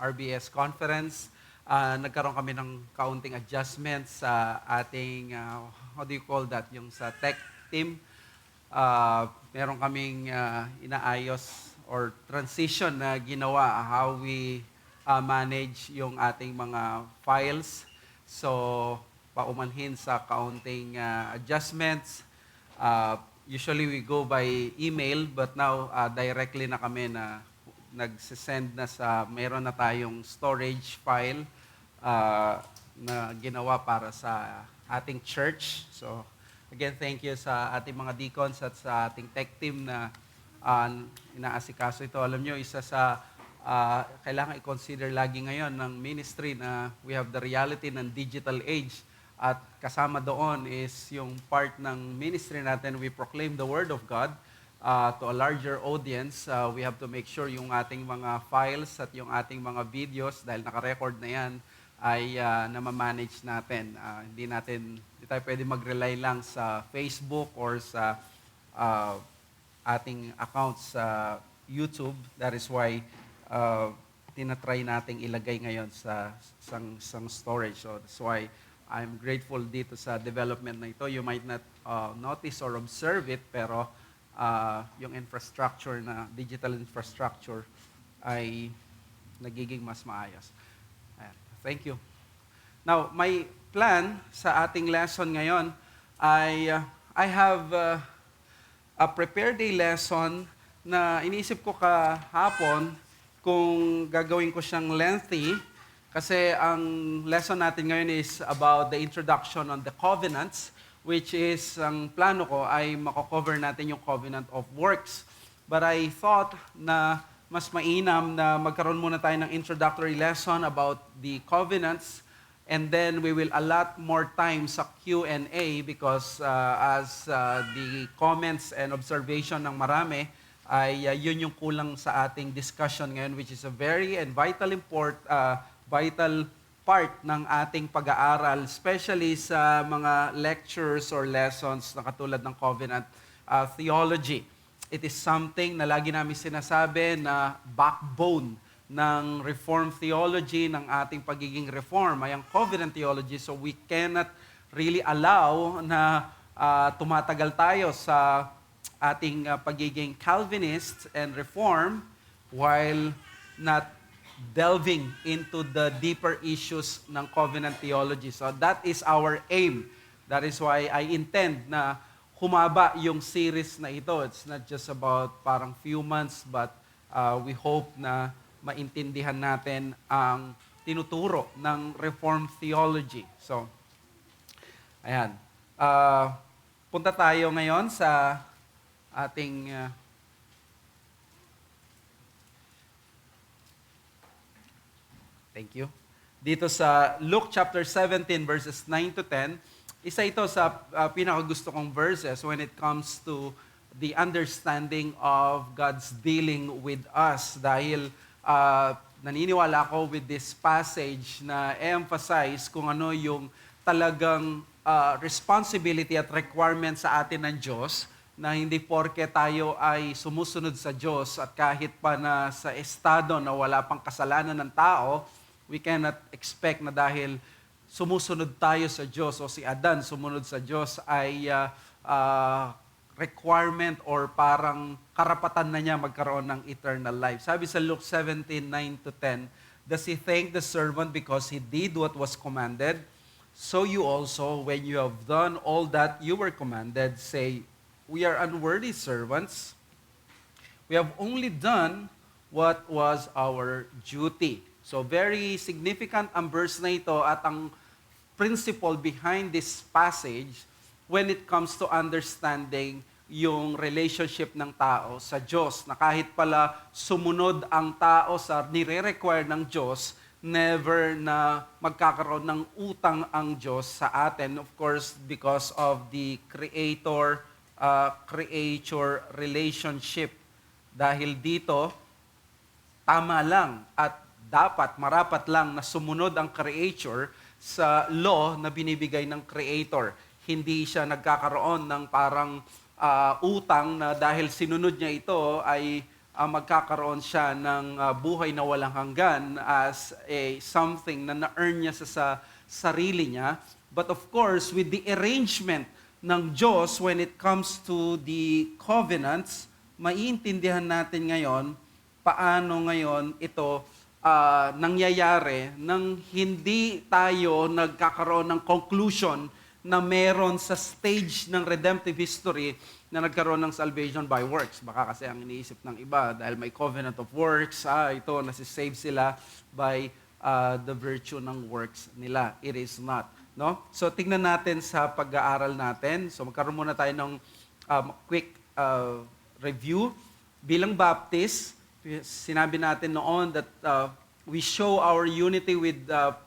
RBS conference. Nagkaroon kami ng kaunting adjustments sa ating, how do you call that, yung sa tech team. Meron kaming inaayos or transition na ginawa how we manage yung ating mga files. So, paumanhin sa kaunting adjustments. Usually we go by email, but now directly na kami na nagsisend na sa, meron na tayong storage file na ginawa para sa ating church. So, again, thank you sa ating mga deacons at sa ating tech team na inaasikaso ito. Alam nyo, isa sa kailangan i-consider lagi ngayon ng ministry na we have the reality ng digital age. At kasama doon is yung part ng ministry natin, we proclaim the Word of God to a larger audience. We have to make sure yung ating mga files at yung ating mga videos, dahil naka-record na yan, ay namamanage natin. Hindi tayo pwede mag-rely lang sa Facebook or sa ating accounts sa YouTube. That is why tinatry nating ilagay ngayon sa isang storage. So that's why I'm grateful dito sa development na ito. You might not notice or observe it, pero yung infrastructure na, digital infrastructure, ay nagiging mas maayos. Ayan. Thank you. Now, my plan sa ating lesson ngayon ay I have prepared a lesson na iniisip ko kahapon kung gagawin ko siyang lengthy. Kasi ang lesson natin ngayon is about the introduction on the covenants, which is, ang plano ko ay mako-cover natin yung covenant of works. But I thought na mas mainam na magkaroon muna tayo ng introductory lesson about the covenants, and then we will allot more time sa Q&A because as the comments and observation ng marami, ay yun yung kulang sa ating discussion ngayon, which is a very and vital part ng ating pag-aaral, especially sa mga lectures or lessons na katulad ng covenant theology. It is something na lagi namin sinasabi na backbone ng Reformed theology, ng ating pagiging Reform, ay ang covenant theology. So we cannot really allow na tumatagal tayo sa ating pagiging Calvinist and Reform while not delving into the deeper issues ng covenant theology. So that is our aim. That is why I intend na humaba yung series na ito. It's not just about parang few months, but we hope na maintindihan natin ang tinuturo ng Reformed theology. So, ayan. Punta tayo ngayon sa ating thank you. Dito sa Luke chapter 17 verses 9 to 10, isa ito sa pinakagusto kong verses when it comes to the understanding of God's dealing with us. Dahil naniniwala ako with this passage na emphasize kung ano yung talagang responsibility at requirement sa atin ng Diyos, na hindi porke tayo ay sumusunod sa Diyos at kahit pa na sa estado na wala pang kasalanan ng tao, we cannot expect na dahil sumusunod tayo sa Diyos o si Adan sumunod sa Diyos ay requirement or parang karapatan na niya magkaroon ng eternal life. Sabi sa Luke 17:9 to 10, does he thank the servant because he did what was commanded? So you also, when you have done all that you were commanded, say, we are unworthy servants. We have only done what was our duty. So very significant ang verse na ito at ang principle behind this passage when it comes to understanding yung relationship ng tao sa Diyos. Na kahit pala sumunod ang tao sa nire-require ng Diyos, never na magkakaroon ng utang ang Diyos sa atin. Of course, because of the creator relationship. Dahil dito, tama lang at marapat lang na sumunod ang creator sa law na binibigay ng creator. Hindi siya nagkakaroon ng parang utang na dahil sinunod niya ito ay magkakaroon siya ng buhay na walang hanggan as something na na-earn niya sa sarili niya. But of course, with the arrangement ng Diyos when it comes to the covenants, maiintindihan natin ngayon paano ngayon ito nangyayari nang hindi tayo nagkakaroon ng conclusion na meron sa stage ng redemptive history na nagkaroon ng salvation by works. Baka kasi ang iniisip ng iba, dahil may covenant of works, ito, nasisave sila by the virtue ng works nila. It is not. No? So, tingnan natin sa pag-aaral natin. So, magkaroon muna tayo ng quick review. Bilang Baptist, sinabi natin noon that we show our unity with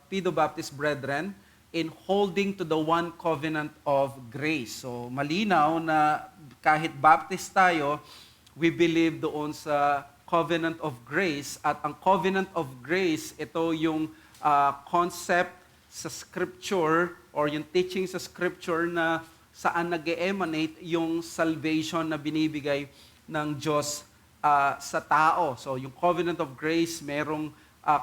Pedo Baptist brethren in holding to the one covenant of grace. So, malinaw na kahit Baptist tayo, we believe doon sa covenant of grace. At ang covenant of grace, ito yung concept sa scripture or yung teaching sa scripture na saan nag-emanate yung salvation na binibigay ng Diyos sa tao. So, yung covenant of grace, merong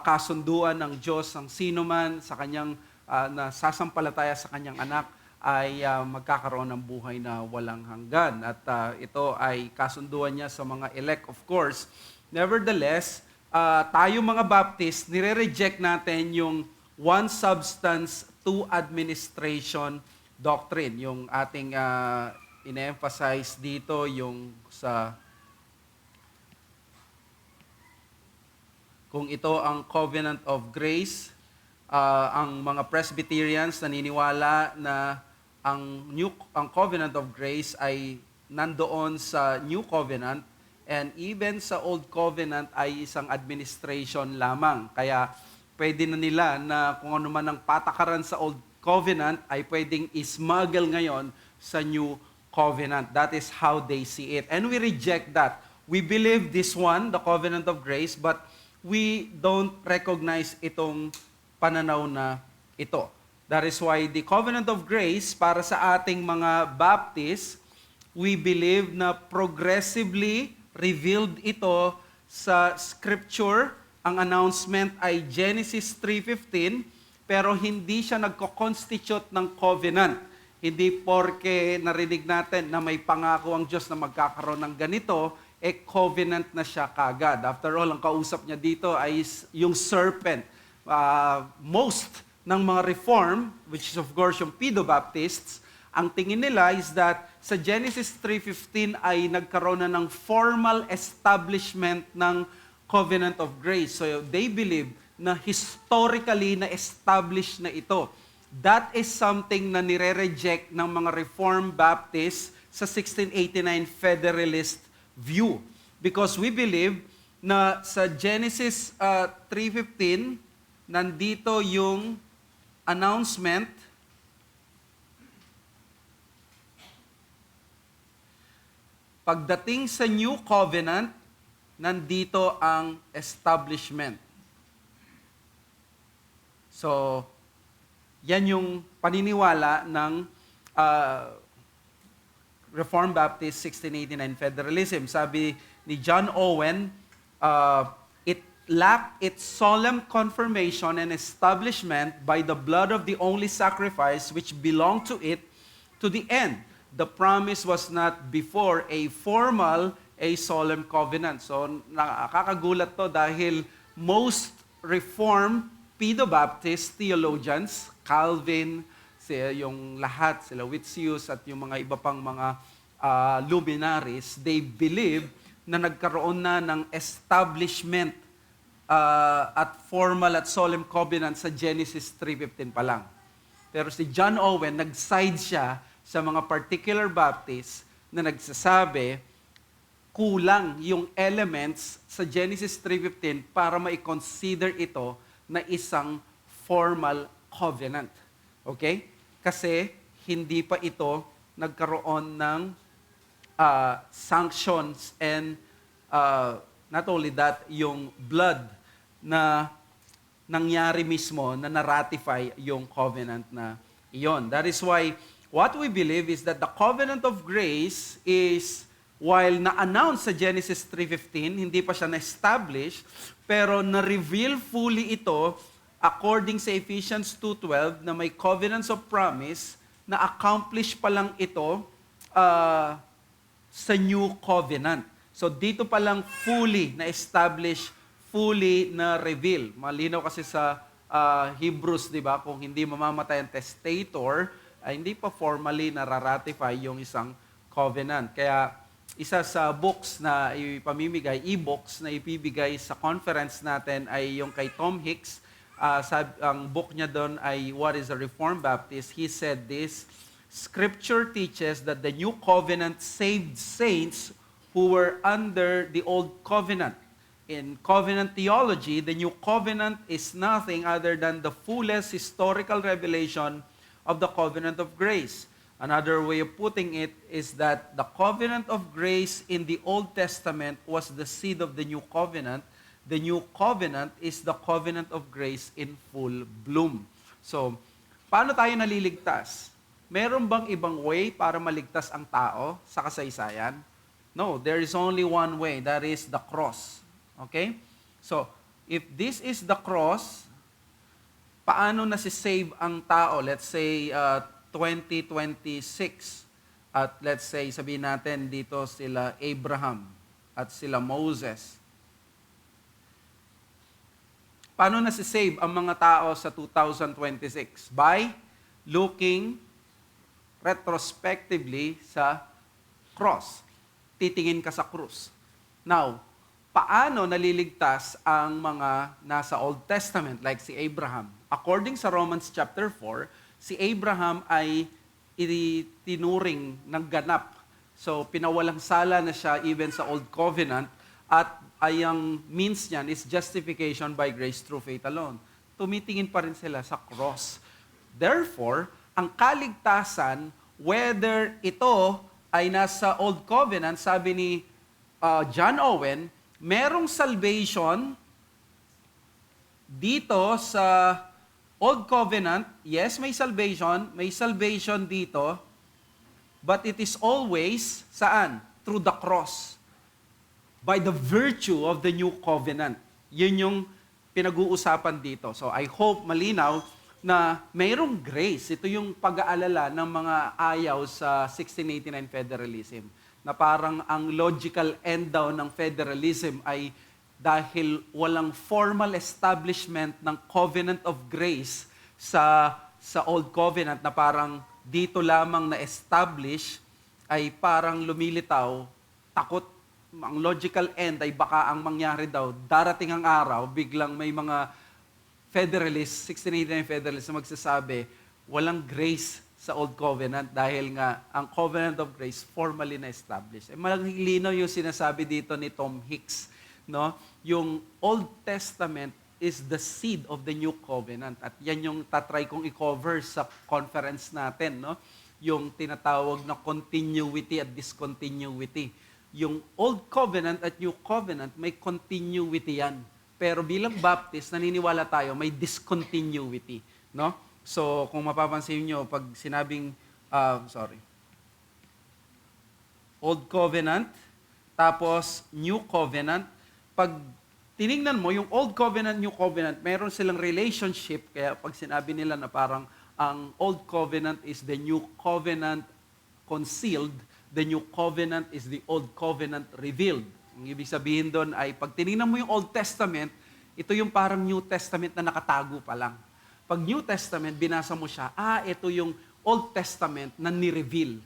kasunduan ng Diyos ang sino man sa kanyang na sasampalataya sa kanyang anak ay magkakaroon ng buhay na walang hanggan. At ito ay kasunduan niya sa mga elect, of course. Nevertheless, tayo mga Baptist, nire-reject natin yung one substance, two administration doctrine. Yung ating ine-emphasize dito, yung sa kung ito ang covenant of grace, ang mga Presbyterians naniniwala na ang covenant of grace ay nandoon sa New Covenant and even sa Old Covenant ay isang administration lamang. Kaya pwede na nila na kung ano man ang patakaran sa Old Covenant ay pwedeng ismuggle ngayon sa New Covenant. That is how they see it. And we reject that. We believe this one, the covenant of grace, but we don't recognize itong pananaw na ito. That is why the covenant of grace, para sa ating mga Baptist, we believe na progressively revealed ito sa Scripture. Ang announcement ay Genesis 3:15, pero hindi siya nagko-constitute ng covenant. Hindi porke narinig natin na may pangako ang Diyos na magkakaroon ng ganito, covenant na siya kagad. After all, ang kausap niya dito ay yung serpent. Most ng mga reform, which is of course yung Pedo Baptists, ang tingin nila is that sa Genesis 3:15 ay nagkaroon na ng formal establishment ng covenant of grace. So they believe na historically na-establish na ito. That is something na nire-reject ng mga Reformed Baptists sa 1689 Federalist view. Because we believe na sa Genesis 3:15, nandito yung announcement pagdating sa New Covenant, nandito ang establishment. So, yan yung paniniwala ng Reformed Baptist 1689 Federalism. Sabi ni John Owen, it lacked its solemn confirmation and establishment by the blood of the only sacrifice which belonged to it to the end. The promise was not before a formal, a solemn covenant. So, nakakagulat to dahil most Reformed Pedo Baptist theologians, Calvin, yung lahat, sila Witsius at yung mga iba pang mga luminaries, they believe na nagkaroon na ng establishment at formal at solemn covenant sa Genesis 3:15 pa lang. Pero si John Owen, nag-side siya sa mga particular Baptists na nagsasabi, kulang yung elements sa Genesis 3:15 para ma-consider ito na isang formal covenant. Okay? Kasi hindi pa ito nagkaroon ng sanctions and not only that, yung blood na nangyari mismo na na-ratify yung covenant na iyon. That is why what we believe is that the covenant of grace is while na-announce sa Genesis 3:15, hindi pa siya na-establish, pero na-reveal fully ito according sa Ephesians 2:12 na may covenants of promise na accomplish pa lang ito sa new covenant. So dito pa lang fully na-establish, fully na-reveal. Malinaw kasi sa Hebrews, di ba? Kung hindi mamamatay ang testator, ay hindi pa formally nararatify yung isang covenant. Kaya isa sa books na ipamimigay, e-books na ipibigay sa conference natin ay yung kay Tom Hicks. Ang book niya doon ay What is a Reformed Baptist? He said this, Scripture teaches that the new covenant saved saints who were under the old covenant. In covenant theology, the new covenant is nothing other than the fullest historical revelation of the covenant of grace. Another way of putting it is that the covenant of grace in the Old Testament was the seed of the new covenant. The new covenant is the covenant of grace in full bloom. So, paano tayo naliligtas? Meron bang ibang way para maligtas ang tao sa kasaysayan? No, there is only one way. That is the cross. Okay? So, if this is the cross, paano nasi-save ang tao? Let's say, 2026. At let's say, sabihin natin dito sila Abraham at sila Moses. Paano nasi-save ang mga tao sa 2026? By looking retrospectively sa cross. Titingin ka sa krus. Now, paano naliligtas ang mga nasa Old Testament like si Abraham? According sa Romans chapter 4, si Abraham ay itinuring ng ganap. So, pinawalang sala na siya even sa Old Covenant at ay ang means niyan is justification by grace through faith alone. Tumitingin pa rin sila sa cross. Therefore, ang kaligtasan, whether ito ay nasa Old Covenant, sabi ni John Owen, merong salvation dito sa Old Covenant, yes, may salvation dito, but it is always, saan? Through the cross. By the virtue of the new covenant. Yun yung pinag-uusapan dito. So I hope malinaw na mayroong grace. Ito yung pag-aalala ng mga ayaw sa 1689 federalism. Na parang ang logical end daw ng federalism ay dahil walang formal establishment ng covenant of grace sa Old Covenant na parang dito lamang na-establish ay parang lumilitaw, takot. Ang logical end ay baka ang mangyari daw, darating ang araw, biglang may mga Federalists, 1689 Federalists na magsasabi, walang grace sa Old Covenant dahil nga ang Covenant of Grace formally na-established. Malinaw yung sinasabi dito ni Tom Hicks, no? Yung Old Testament is the seed of the New Covenant. At yan yung tatry kong i-cover sa conference natin, no? Yung tinatawag na continuity at discontinuity. Yung Old Covenant at New Covenant, may continuity yan. Pero bilang Baptist, naniniwala tayo, may discontinuity. No? So, kung mapapansin nyo, pag sinabing, Old Covenant, tapos New Covenant, pag tinignan mo, yung Old Covenant, New Covenant, meron silang relationship, kaya pag sinabi nila na parang ang Old Covenant is the New Covenant concealed, the New Covenant is the Old Covenant revealed. Ang ibig sabihin doon ay, pag tinignan mo yung Old Testament, ito yung parang New Testament na nakatago pa lang. Pag New Testament, binasa mo siya, ito yung Old Testament na ni-reveal.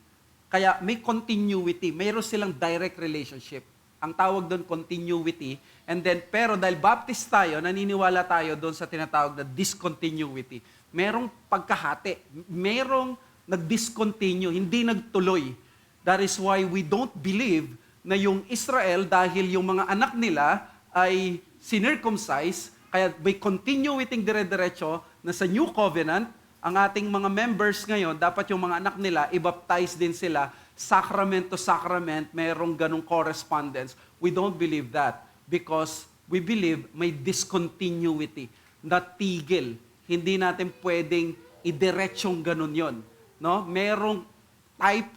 Kaya may continuity, mayroon silang direct relationship. Ang tawag doon, continuity. And then, pero dahil Baptist tayo, naniniwala tayo doon sa tinatawag na discontinuity. Merong pagkahati, merong nag-discontinue, hindi nagtuloy. That is why we don't believe na yung Israel, dahil yung mga anak nila ay sinircumcise, kaya may continuity dire-diretso na sa New Covenant, ang ating mga members ngayon, dapat yung mga anak nila, i-baptize din sila, sacrament to sacrament, merong ganong correspondence. We don't believe that because we believe may discontinuity, natigil. Hindi natin pwedeng idiretsong ganon yon. No? Merong type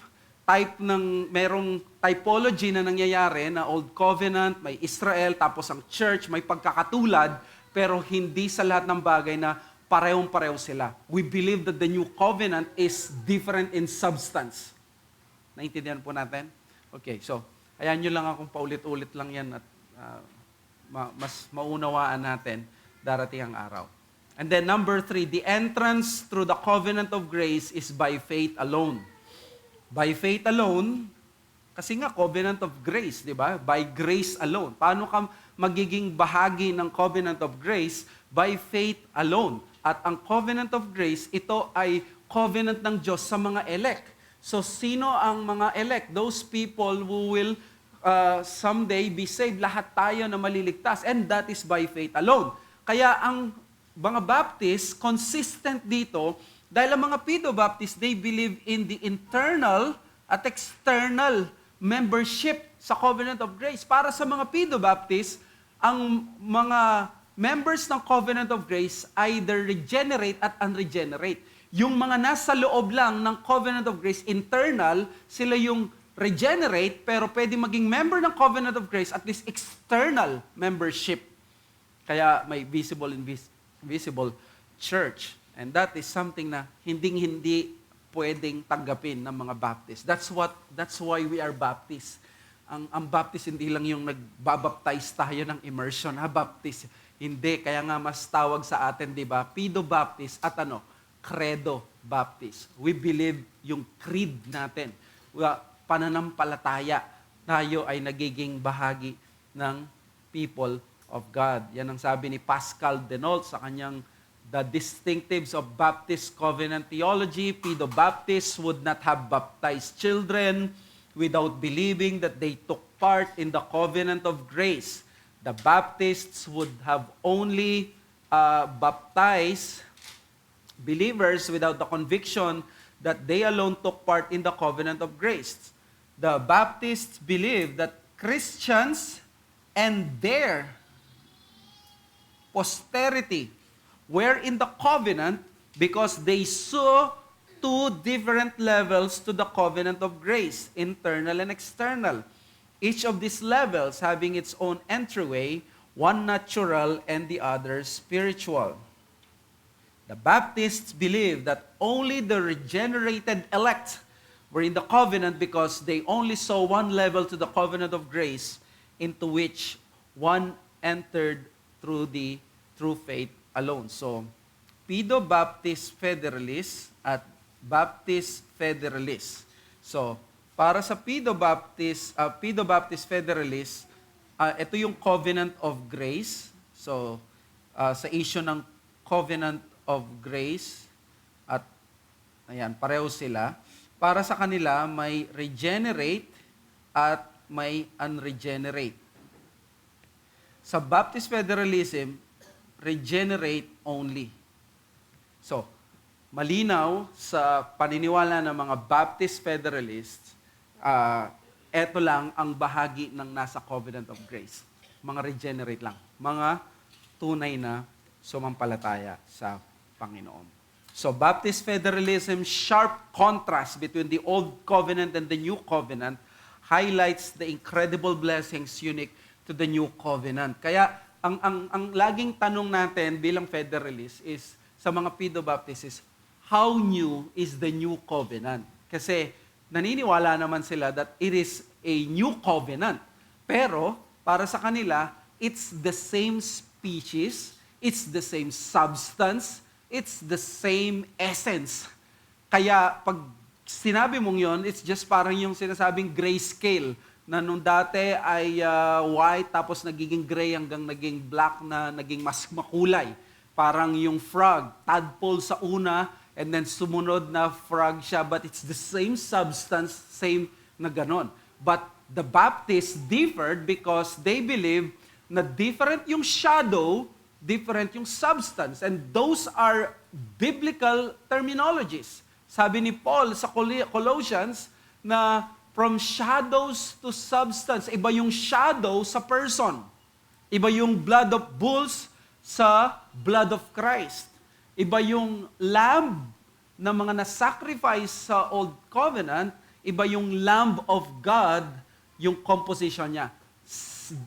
merong typology na nangyayari na Old Covenant, may Israel, tapos ang church, may pagkakatulad, pero hindi sa lahat ng bagay na parehong-pareho sila. We believe that the New Covenant is different in substance. Naintindihan po natin? Okay, so, ayan nyo lang akong paulit-ulit lang yan at mas maunawaan natin darating ang araw. And then number 3, the entrance through the covenant of grace is by faith alone. By faith alone, kasi nga covenant of grace, di ba? By grace alone. Paano ka magiging bahagi ng covenant of grace? By faith alone. At ang covenant of grace, ito ay covenant ng Diyos sa mga elect. So sino ang mga elect? Those people who will someday be saved. Lahat tayo na maliligtas. And that is by faith alone. Kaya ang mga Baptist, consistent dito, dahil ang mga Pedo-Baptist, they believe in the internal at external membership sa Covenant of Grace. Para sa mga Pedo-Baptist, ang mga members ng Covenant of Grace either regenerate at unregenerate. Yung mga nasa loob lang ng Covenant of Grace, internal, sila yung regenerate, pero pwede maging member ng Covenant of Grace, at least external membership. Kaya may visible and invisible church. And that is something na hindi pwedeng tanggapin ng mga Baptist. That's why we are Baptist. Ang Baptist hindi lang yung nagbabaptize tayo ng immersion, Baptist. Hindi, kaya nga mas tawag sa atin, di ba? Pedo-Baptist at Credo Baptist. We believe yung creed natin. Pananampalataya. Tayo ay nagiging bahagi ng people of God. Yan ang sabi ni Pascal Denault sa kanyang The Distinctives of Baptist Covenant Theology. Pedo-Baptists would not have baptized children without believing that they took part in the covenant of grace. The Baptists would have only baptized believers without the conviction that they alone took part in the covenant of grace. The Baptists believe that Christians and their posterity were in the covenant because they saw two different levels to the covenant of grace, internal and external. Each of these levels having its own entryway, one natural and the other spiritual. The Baptists believe that only the regenerated elect were in the covenant because they only saw one level to the covenant of grace into which one entered through faith alone. So, Pedo-Baptist Federalist at Baptist Federalist. So, para sa Pedo-Baptist Federalist, ito yung Covenant of Grace. So, sa issue ng Covenant of Grace, at ayan, pareho sila. Para sa kanila, may regenerate at may unregenerate. Sa Baptist Federalism, regenerate only. So, malinaw sa paniniwala ng mga Baptist Federalists, eto lang ang bahagi ng nasa Covenant of Grace. Mga regenerate lang. Mga tunay na sumampalataya sa Panginoon. So, Baptist Federalism, sharp contrast between the Old Covenant and the New Covenant highlights the incredible blessings unique to the New Covenant. Kaya, ang laging tanong natin bilang Federalist is, sa mga Pedo-Baptists is, how new is the New Covenant? Kasi naniniwala naman sila that it is a new covenant. Pero, para sa kanila, it's the same species, it's the same substance, it's the same essence. Kaya, pag sinabi mong yon, it's just parang yung sinasabing grayscale, na nung dati ay white, tapos nagiging gray hanggang naging black na naging mas makulay. Parang yung frog, tadpole sa una, and then sumunod na frog siya, but it's the same substance, same na ganon. But the Baptists differed because they believe na different yung shadow, different yung substance. And those are biblical terminologies. Sabi ni Paul sa Colossians na from shadows to substance. Iba yung shadow sa person. Iba yung blood of bulls sa blood of Christ. Iba yung lamb na mga nasacrifice sa Old Covenant. iba yung Lamb of God, yung composition niya.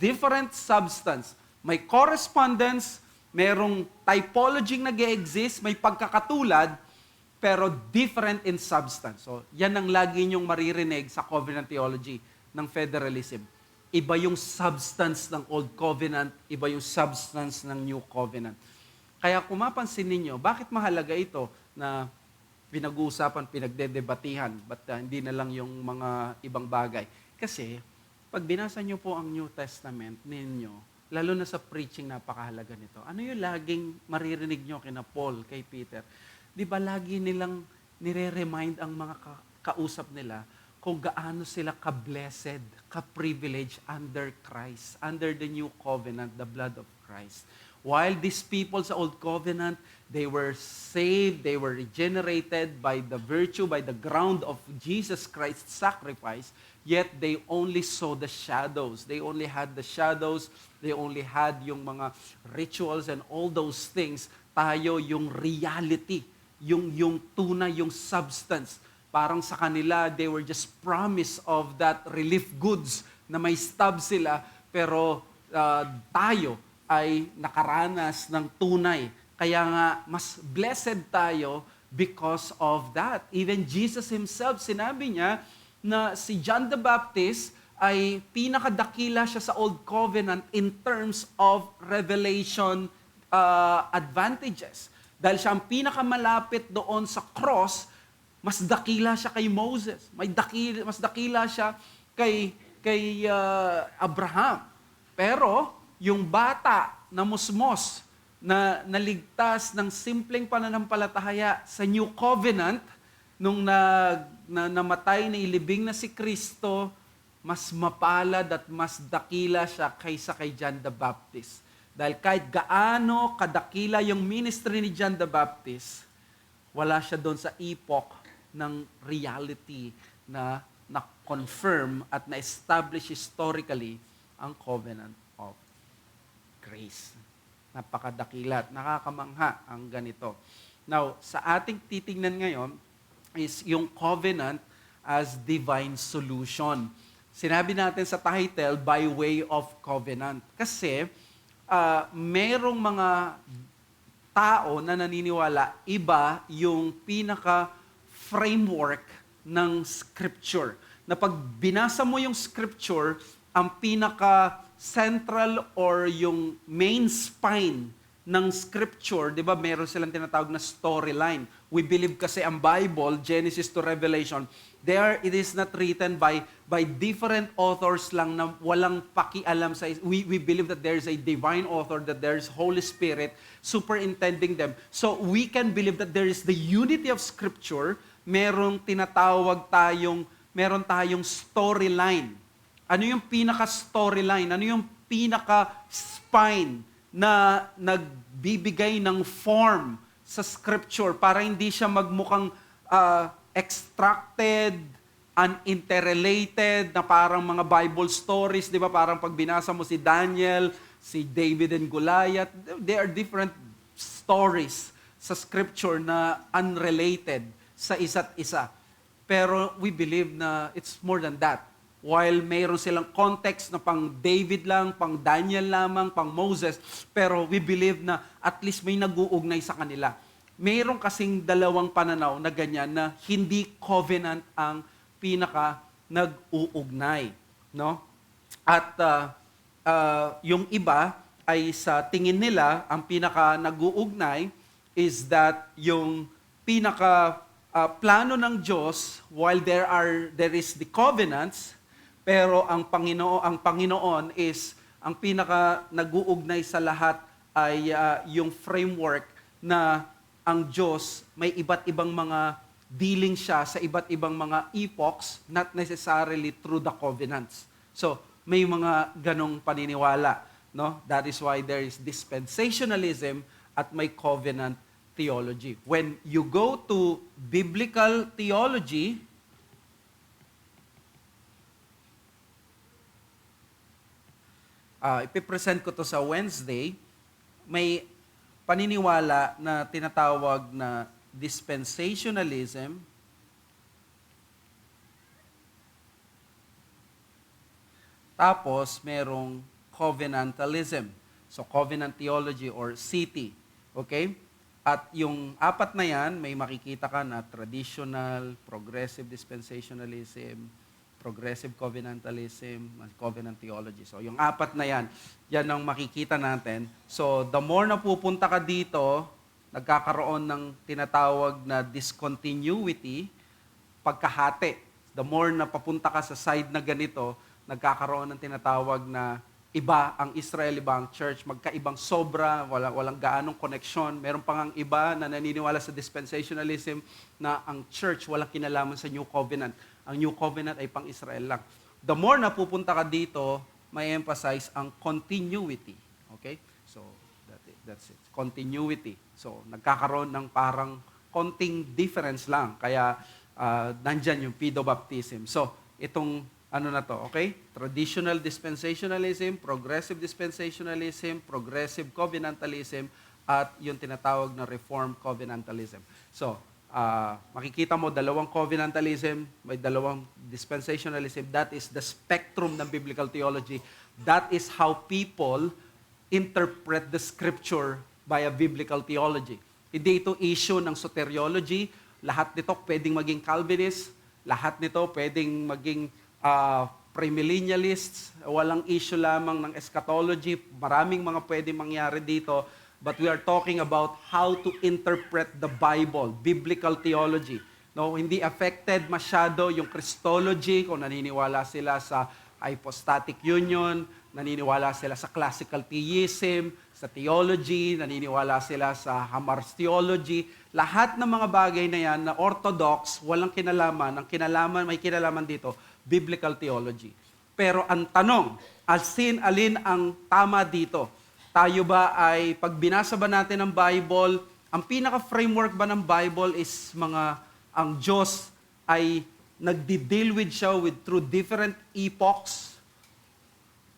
Different substance. May correspondence, merong typology nag-e-exist, may pagkakatulad, pero different in substance. So, yan ang lagi niyong maririnig sa covenant theology ng federalism. Iba yung substance ng Old Covenant, iba yung substance ng New Covenant. Kaya kung mapansin ninyo, bakit mahalaga ito na pinag-uusapan, pinagdedebatihan, but hindi na lang yung mga ibang bagay? Kasi, pag binasa niyo po ang New Testament ninyo, lalo na sa preaching, napakahalaga nito. Ano yung laging maririnig nyo kina Paul, kay Peter? Di ba lagi nilang nire-remind ang mga kausap nila kung gaano sila ka-blessed, ka-privileged under Christ, under the new covenant, the blood of Christ. While these people sa Old Covenant, they were saved, they were regenerated by the virtue, by the ground of Jesus Christ's sacrifice, yet they only saw the shadows. They only had the shadows, they only had yung mga rituals and all those things. Tayo yung reality, yung tunay, yung substance. Parang sa kanila, they were just promised of that relief goods na may stub sila, pero tayo ay nakaranas ng tunay. Kaya nga, mas blessed tayo because of that. Even Jesus himself, sinabi niya na si John the Baptist ay pinakadakila siya sa Old Covenant in terms of revelation advantages. Dahil siya ang pinakamalapit doon sa cross, mas dakila siya kay Moses. Mas dakila siya kay Abraham. Pero, yung bata na musmos, na naligtas ng simpleng pananampalataya sa New Covenant, nung namatay na ilibing na si Kristo, mas mapalad at mas dakila siya kaysa kay John the Baptist. Dahil kahit gaano kadakila yung ministry ni John the Baptist, wala siya doon sa epoch ng reality na na-confirm at na-establish historically ang covenant of grace. Napakadakila at nakakamangha ang ganito. Now, sa ating titingnan ngayon is yung covenant as divine solution. Sinabi natin sa title, by way of covenant. Kasi merong mga tao na naniniwala, iba yung pinaka-framework ng scripture. Na pag binasa mo yung scripture, ang pinaka-central or yung main spine ng scripture, di ba, meron silang tinatawag na storyline. We believe kasi ang Bible, Genesis to Revelation, it is not written by different authors lang na walang pakialam sa... We believe that there is a divine author, that there is Holy Spirit superintending them. So we can believe that there is the unity of scripture, meron tayong storyline. Ano yung pinaka-storyline? Ano yung pinaka-spine na nagbibigay ng form sa scripture para hindi siya magmukhang extracted, uninterrelated, na parang mga Bible stories, di ba? Parang pag binasa mo si Daniel, si David and Goliath, they are different stories sa scripture na unrelated sa isa't isa. Pero we believe na it's more than that. While mayroon silang context na pang David lang, pang Daniel lamang, pang Moses, pero we believe na at least may nag-uugnay sa kanila. Mayroon kasing dalawang pananaw na ganyan na hindi covenant ang pinaka nag-uugnay, no? At yung iba ay sa tingin nila ang pinaka nag-uugnay is that yung pinaka plano ng Diyos, while there is the covenants, pero ang Panginoon is ang pinaka nag-uugnay sa lahat ay yung framework na ang Diyos may iba't ibang mga dealing siya sa iba't ibang mga epochs, not necessarily through the covenants. So, may mga ganong paniniwala, no? That is why there is dispensationalism at may covenant theology. When you go to biblical theology, ipipresent ko to sa Wednesday, may paniniwala na tinatawag na dispensationalism Tapos, merong covenantalism. So, covenant theology or CT. Okay? At yung apat na yan, may makikita ka na traditional, progressive dispensationalism, progressive covenantalism, covenant theology. So, yung apat na yan, yan ang makikita natin. So, the more na pupunta ka dito, nagkakaroon ng tinatawag na discontinuity, pagkahati. The more na papunta ka sa side na ganito, nagkakaroon ng tinatawag na iba ang Israel, iba ang church, magkaibang sobra, walang gaanong connection. Meron pang ang iba na naniniwala sa dispensationalism na ang church walang kinalaman sa New Covenant. Ang New Covenant ay pang Israel lang. The more na pupunta ka dito, may emphasize ang continuity. Okay? So, that's it. Continuity. So, nagkakaroon ng parang konting difference lang. Kaya, nandyan yung pedo-baptism. So, itong ano na to, okay? Traditional dispensationalism, progressive dispensationalism, progressive covenantalism, at yung tinatawag na reform covenantalism. So, makikita mo, dalawang covenantalism, may dalawang dispensationalism. That is the spectrum ng biblical theology. That is how people interpret the scripture by a biblical theology. Hindi ito issue ng soteriology. Lahat nito pwedeng maging Calvinist. Lahat nito pwedeng maging premillennialists, walang issue lamang ng eschatology, maraming mga pwede mangyari dito, but we are talking about how to interpret the Bible, biblical theology. No, hindi affected masyado yung Christology, kung naniniwala sila sa hypostatic union, naniniwala sila sa classical theism, sa theology, naniniwala sila sa Hamar's theology. Lahat ng mga bagay na yan na orthodox, walang kinalaman. Ang kinalaman, may kinalaman dito, biblical theology. Pero ang tanong, alin ang tama dito? Tayo ba ay, pag binasa ba natin ang Bible, ang pinaka-framework ba ng Bible is ang Diyos ay nagdi-deal with siya through different epochs?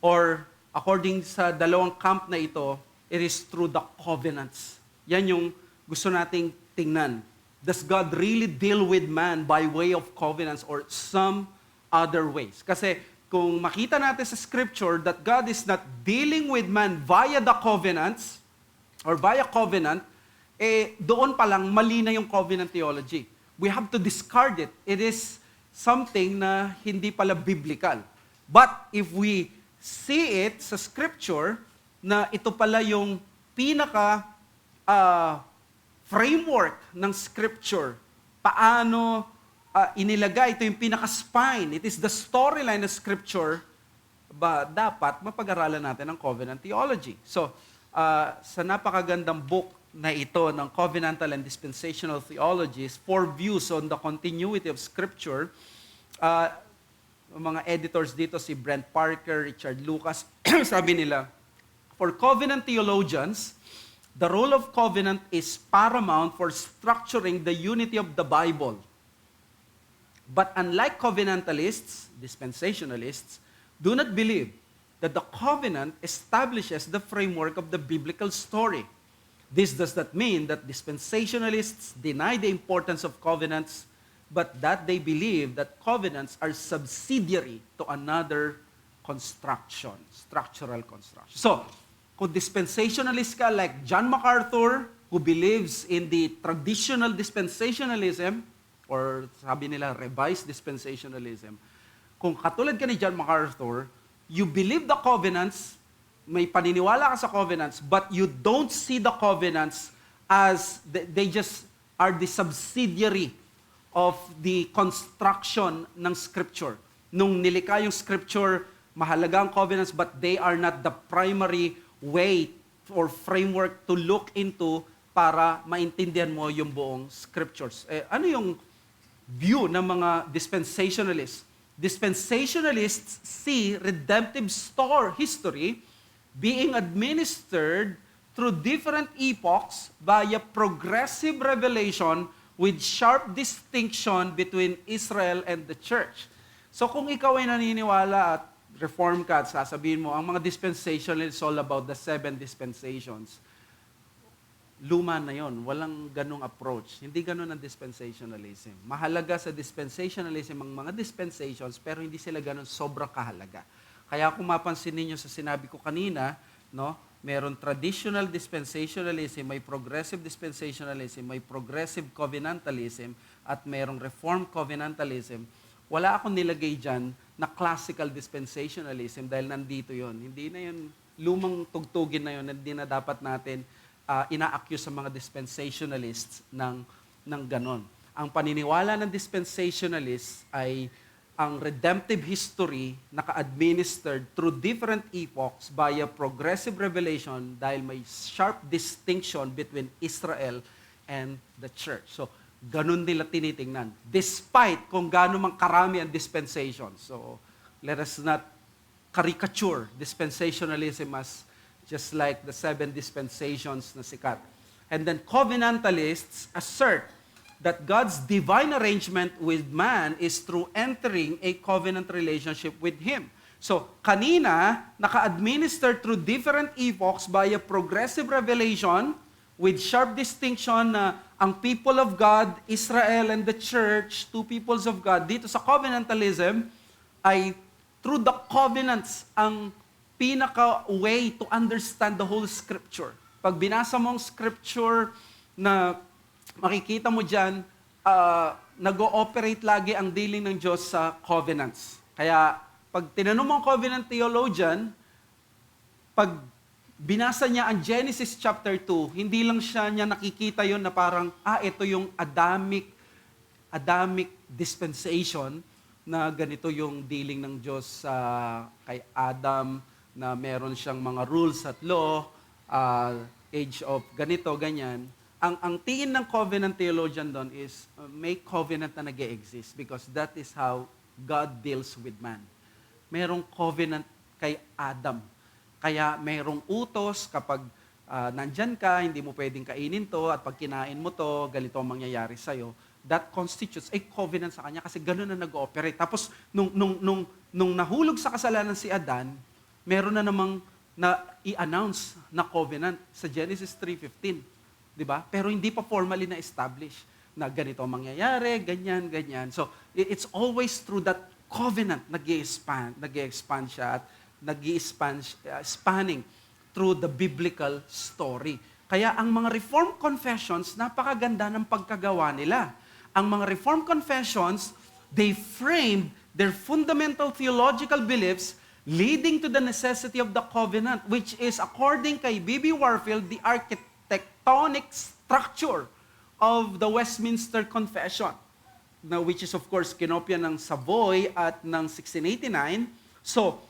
Or according sa dalawang camp na ito, it is through the covenants. Yan yung gusto nating tingnan. Does God really deal with man by way of covenants or some other ways? Kasi kung makita natin sa scripture that God is not dealing with man via the covenants or via covenant, doon pa lang mali na yung covenant theology. We have to discard it. It is something na hindi pala biblical. But if we see it sa scripture na ito pala yung pinaka framework ng scripture, paano inilagay, ito yung pinaka-spine, it is the storyline of scripture, dapat mapag-aralan natin ang covenant theology. So, sa napakagandang book na ito ng Covenantal and Dispensational Theologies, 4 views on the continuity of scripture, mga editors dito, si Brent Parker, Richard Lucas, sabi nila, for covenant theologians, the role of covenant is paramount for structuring the unity of the Bible. But unlike covenantalists, dispensationalists, do not believe that the covenant establishes the framework of the biblical story. This does not mean that dispensationalists deny the importance of covenants, but that they believe that covenants are subsidiary to another construction, structural construction. So, kung dispensationalist ka like John MacArthur, who believes in the traditional dispensationalism, or sabi nila, revised dispensationalism, kung katulad ka ni John MacArthur, you believe the covenants, may paniniwala ka sa covenants, but you don't see the covenants as they just are the subsidiary of the construction ng Scripture. Nung nilikha yung Scripture, mahalaga ang covenants, but they are not the primary way or framework to look into para maintindihan mo yung buong Scriptures. Ano yung view ng mga dispensationalists? Dispensationalists see redemptive history being administered through different epochs via progressive revelation with sharp distinction between Israel and the church. So kung ikaw ay naniniwala at reform ka at sasabihin mo, ang mga dispensationalists all about the 7 dispensations, luma na yon, walang ganong approach. Hindi ganon ang dispensationalism. Mahalaga sa dispensationalism ang mga dispensations, pero hindi sila ganon sobrang kahalaga. Kaya kung mapansin ninyo sa sinabi ko kanina, no, meron traditional dispensationalism, may progressive dispensationalism, may progressive covenantalism, at merong reformed covenantalism. Wala akong nilagay dyan na classical dispensationalism dahil nandito yon. Hindi na yun, lumang tugtugin na yun, hindi na dapat natin ina-accuse sa mga dispensationalists ng ganon. Ang paniniwala ng dispensationalists ay ang redemptive history naka-administered through different epochs by a progressive revelation dahil may sharp distinction between Israel and the church. So, ganun nila tinitingnan. Despite kung gaano mang karami ang dispensation. So, let us not caricature dispensationalism as just like the 7 dispensations na sikat. And then covenantalists assert that God's divine arrangement with man is through entering a covenant relationship with Him. So, kanina, naka-administer through different epochs by a progressive revelation with sharp distinction na ang people of God, Israel and the church, two peoples of God, dito sa covenantalism, ay through the covenants ang pinaka-way to understand the whole Scripture. Pag binasa mo ang Scripture na makikita mo dyan, nag-ooperate lagi ang dealing ng Diyos sa covenants. Kaya, pag tinanong mo ang covenant theologian, pag binasa niya ang Genesis chapter 2, hindi lang niya nakikita yon na parang, ito yung Adamic dispensation na ganito yung dealing ng Diyos kay Adam, na meron siyang mga rules at law, age of ganito, ganyan. Ang tingin ng covenant theologian doon is may covenant na nag-e-exist because that is how God deals with man. Merong covenant kay Adam. Kaya merong utos kapag nandyan ka, hindi mo pwedeng kainin to, at pag kinain mo to, ganito ang mangyayari sa'yo. That constitutes a covenant sa kanya kasi gano'n na nag-ooperate. Tapos, nung nahulog sa kasalanan si Adan, meron na namang na i-announce na covenant sa Genesis 3:15. Diba? Pero hindi pa formally na-establish na ganito ang mangyayari, ganyan, ganyan. So, it's always through that covenant nag-i-expand siya at spanning through the biblical story. Kaya ang mga Reformed confessions, napakaganda ng pagkagawa nila. Ang mga Reformed confessions, they framed their fundamental theological beliefs leading to the necessity of the covenant, which is, according kay B.B. Warfield, the architectonic structure of the Westminster Confession, which is of course kinopya ng Savoy at ng 1689. So,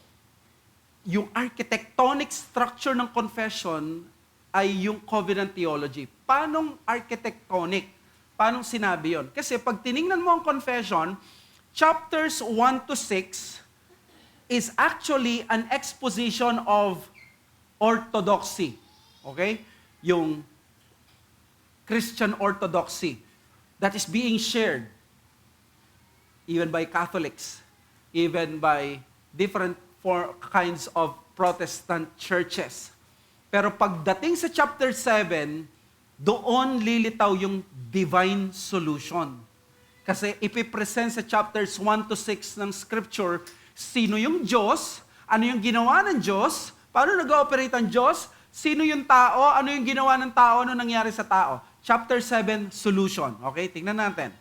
yung architectonic structure ng confession ay yung covenant theology. Paanong architectonic? Paanong sinabi yon? Kasi pag tiningnan mo ang confession, chapters 1 to 6 is actually an exposition of orthodoxy. Okay? Yung Christian orthodoxy that is being shared even by Catholics, even by different kinds of Protestant churches. Pero pagdating sa chapter 7, doon lilitaw yung divine solution. Kasi ipipresent sa chapters 1 to 6 ng Scripture, sino yung Diyos, ano yung ginawa ng Diyos, paano nag-ooperate ang Diyos, sino yung tao, ano yung ginawa ng tao, ano nangyari sa tao. Chapter 7, solution. Okay, tingnan natin.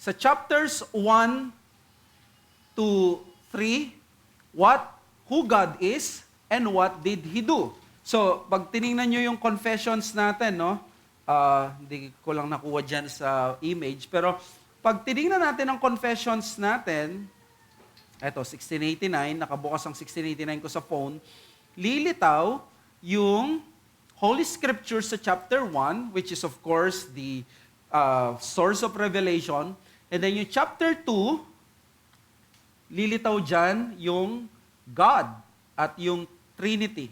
Sa chapters 1 to 3, who God is, and what did He do. So, pag tiningnan nyo yung confessions natin, no, hindi ko lang nakuha dyan sa image, pero pag tiningnan natin ang confessions natin, eto, 1689, nakabukas ang 1689 ko sa phone, lilitaw yung Holy Scripture sa chapter 1, which is of course the source of revelation, and then yung chapter 2, lilitaw dyan yung God at yung Trinity.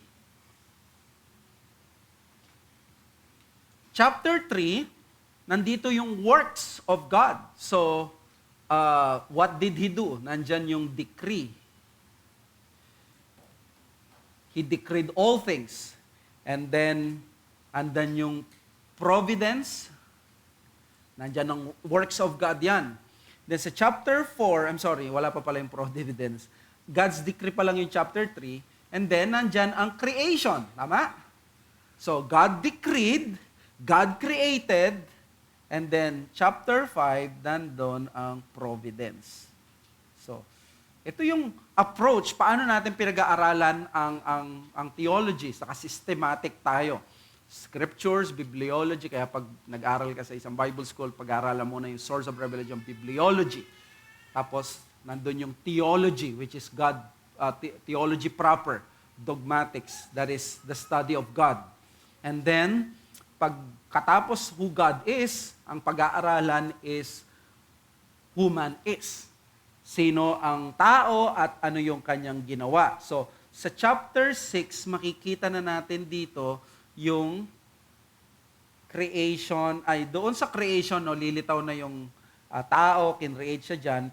Chapter 3, nandito yung works of God. So, what did He do? Nandyan yung decree. He decreed all things. And then, andan yung providence. Nandyan ang works of God yan. Then sa chapter 4, wala pa pala yung providence. God's decree pa lang yung chapter 3, and then nandyan ang creation. Tama? So, God decreed, God created, and then chapter 5, nandun ang providence. So, ito yung approach, paano natin pinag-aaralan ang theology, saka systematic tayo. Scriptures, bibliology, kaya pag nag-aral ka sa isang Bible school, pag-aaralan mo na yung source of revelation, bibliology. Tapos, nandun yung theology, which is God, theology proper, dogmatics, that is the study of God. And then, pagkatapos who God is, ang pag-aaralan is who man is. Sino ang tao at ano yung kanyang ginawa. So, sa chapter 6, makikita na natin dito yung creation, doon sa creation, no, lilitaw na yung tao, kinreate siya dyan.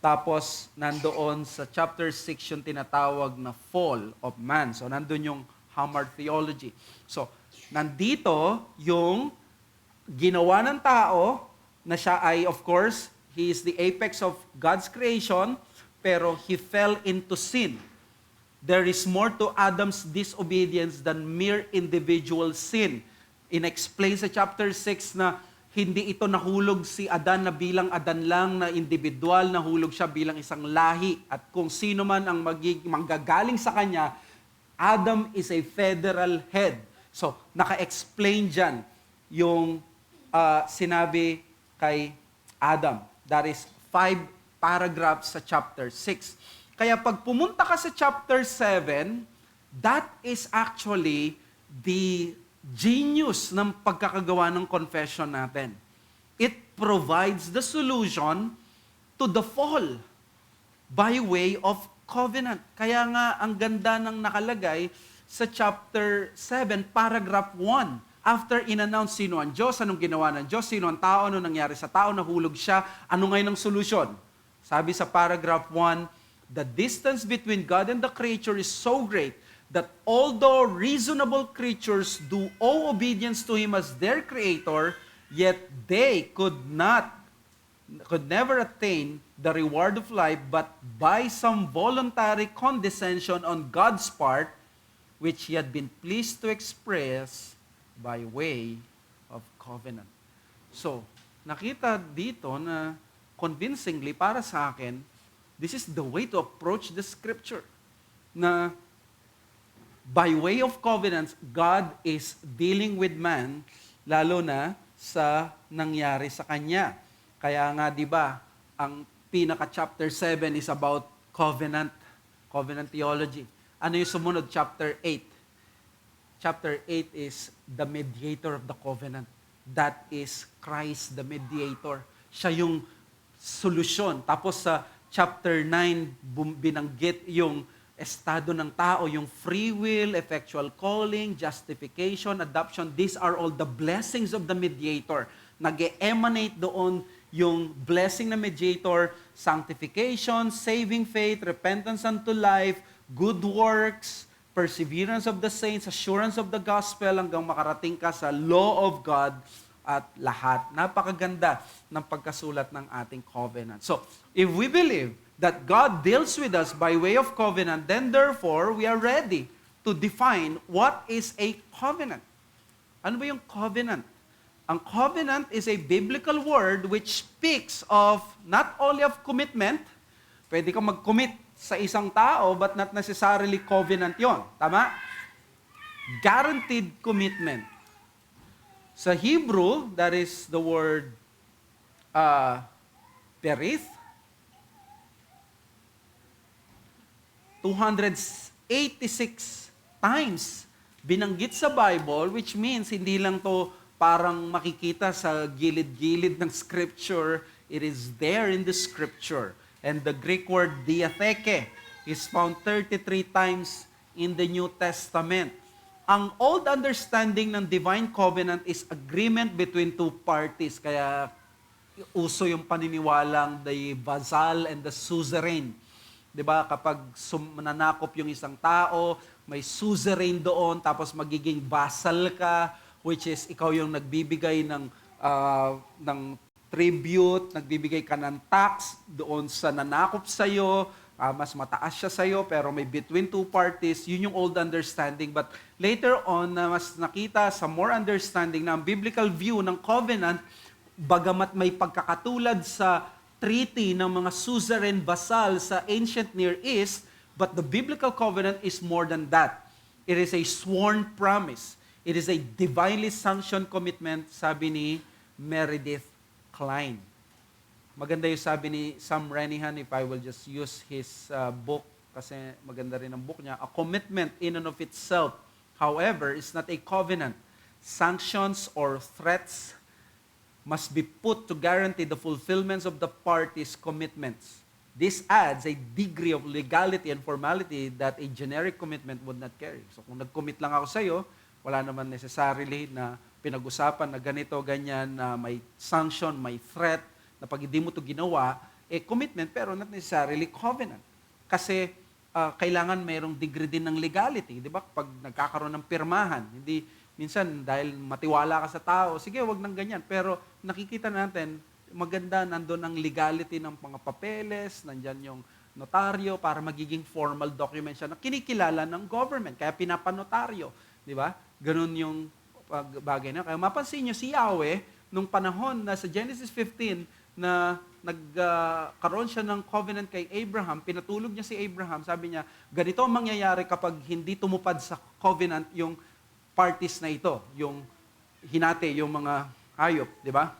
Tapos, nandoon sa chapter 6 yung tinatawag na fall of man. So, nandun yung Hammer theology. So, nandito yung ginawa ng tao na siya ay, of course, he is the apex of God's creation, pero he fell into sin. There is more to Adam's disobedience than mere individual sin. In-explain sa chapter 6 na hindi ito nahulog si Adan na bilang Adan lang na individual, nahulog siya bilang isang lahi. At kung sino man ang manggagaling sa kanya, Adam is a federal head. So, naka-explain dyan yung sinabi kay Adam. That is 5 paragraphs sa chapter 6. Kaya pag pumunta ka sa chapter 7, that is actually the genius ng pagkakagawa ng confession natin. It provides the solution to the fall by way of covenant. Kaya nga ang ganda ng nakalagay sa chapter 7, paragraph 1. After in-announce sino ang Diyos, anong ginawa ng Diyos, sino ang tao, ano nangyari sa tao, nahulog siya, ano ngayon ang solusyon? Sabi sa paragraph 1, the distance between God and the creature is so great that although reasonable creatures do owe obedience to Him as their creator, yet they could never attain the reward of life, but by some voluntary condescension on God's part, which He had been pleased to express by way of covenant. So, nakita dito na convincingly para sa akin, this is the way to approach the scripture. Na by way of covenants, God is dealing with man, lalo na sa nangyari sa kanya. Kaya nga, di ba, ang pinaka-chapter 7 is about covenant theology. Ano yung sumunod? Chapter 8. Chapter 8 is the mediator of the covenant. That is Christ, the mediator. Siya yung solusyon. Tapos sa chapter 9, binanggit yung estado ng tao, yung free will, effectual calling, justification, adoption. These are all the blessings of the mediator. Nag-emanate doon yung blessing ng mediator, sanctification, saving faith, repentance unto life, good works, perseverance of the saints, assurance of the gospel, hanggang makarating ka sa law of God at lahat. Napakaganda ng pagkasulat ng ating covenant. So, if we believe that God deals with us by way of covenant, then therefore, we are ready to define what is a covenant. Ano ba yung covenant? Ang covenant is a biblical word which speaks of not only of commitment, pwede kang mag-commit sa isang tao, but not necessarily covenant yon. Tama? Guaranteed commitment. Sa Hebrew, that is the word perith. 286 times binanggit sa Bible, which means hindi lang to parang makikita sa gilid-gilid ng scripture, it is there in the scripture. And the Greek word diatheke is found 33 times in the New Testament. Ang old understanding ng divine covenant is agreement between two parties. Kaya uso yung paniniwalang the vassal and the suzerain. 'Di ba? Kapag nanakop yung isang tao, may suzerain doon, tapos magiging vassal ka, which is ikaw yung nagbibigay ng tribute, nagbibigay ka ng tax doon sa nanakop sa'yo, mas mataas siya sa'yo, pero may between two parties, yun yung old understanding. But later on, na mas nakita sa more understanding na ang biblical view ng covenant, bagamat may pagkakatulad sa treaty ng mga suzerain vassal sa ancient Near East, but the biblical covenant is more than that. It is a sworn promise. It is a divinely sanctioned commitment, sabi ni Meredith Kline. Maganda yung sabi ni Sam Renihan, if I will just use his book, kasi maganda rin ang book niya. A commitment in and of itself, however, is not a covenant. Sanctions or threats must be put to guarantee the fulfillments of the parties' commitments. This adds a degree of legality and formality that a generic commitment would not carry. So kung nag-commit lang ako sa iyo, wala naman necessarily na pinag-usapan na ganito, ganyan, na may sanction, may threat, na pag hindi mo ito ginawa, commitment pero not necessarily covenant. Kasi kailangan mayroong degree din ng legality, di ba? Pag nagkakaroon ng pirmahan, hindi minsan dahil matiwala ka sa tao, sige, wag nang ganyan. Pero nakikita natin, maganda nandun ang legality ng mga papeles, nandyan yung notaryo para magiging formal document siya na kinikilala ng government. Kaya pinapanotaryo, di ba? Ganun yung bagay na. Kaya mapansin nyo si Yahweh, nung panahon na sa Genesis 15, na nagkaroon siya ng covenant kay Abraham, pinatulog niya si Abraham, sabi niya, ganito ang mangyayari kapag hindi tumupad sa covenant yung parties na ito, yung hinati, yung mga hayop, di ba?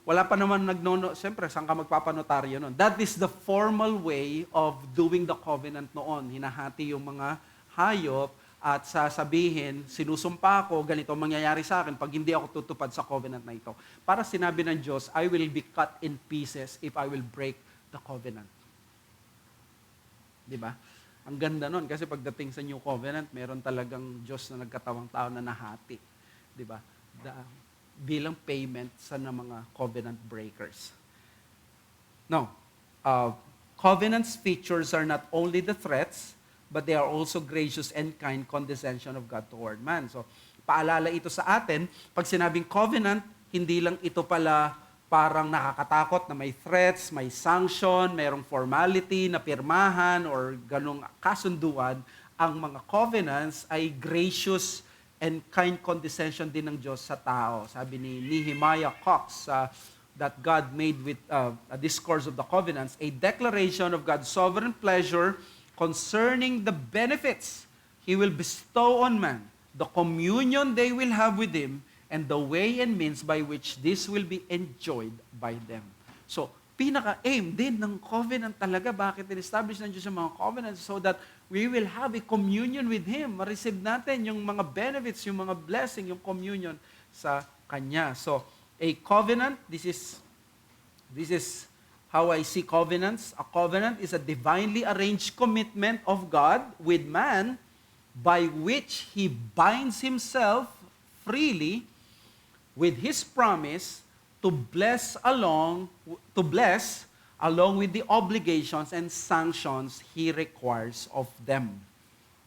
Wala pa naman siyempre, saan ka magpapanotaryo noon? That is the formal way of doing the covenant noon. Hinahati yung mga hayop at sasabihin, sinusumpa ko, ganito mangyayari sa akin pag hindi ako tutupad sa covenant na ito. Para sinabi ng Diyos, I will be cut in pieces if I will break the covenant. Di ba? Ang ganda nun, kasi pagdating sa New Covenant, meron talagang Diyos na nagkatawang tao na nahati. Di ba? Bilang payment sa mga covenant breakers. No. Covenant's features are not only the threats, but they are also gracious and kind condescension of God toward man. So, paalala ito sa atin, pag sinabing covenant, hindi lang ito pala parang nakakatakot na may threats, may sanction, mayroong formality na pirmahan or ganong kasunduan. Ang mga covenants ay gracious and kind condescension din ng Diyos sa tao. Sabi ni Nehemiah Cox, that God made with a discourse of the covenants, a declaration of God's sovereign pleasure concerning the benefits He will bestow on man, the communion they will have with Him, and the way and means by which this will be enjoyed by them. So, pinaka-aim din ng covenant talaga. Bakit in-establish ng Diyos yung mga covenants? So that we will have a communion with Him. Ma-receive natin yung mga benefits, yung mga blessing, yung communion sa Kanya. So, a covenant, this is how I see covenants. A covenant is a divinely arranged commitment of God with man by which He binds Himself freely with His promise to bless along with the obligations and sanctions He requires of them.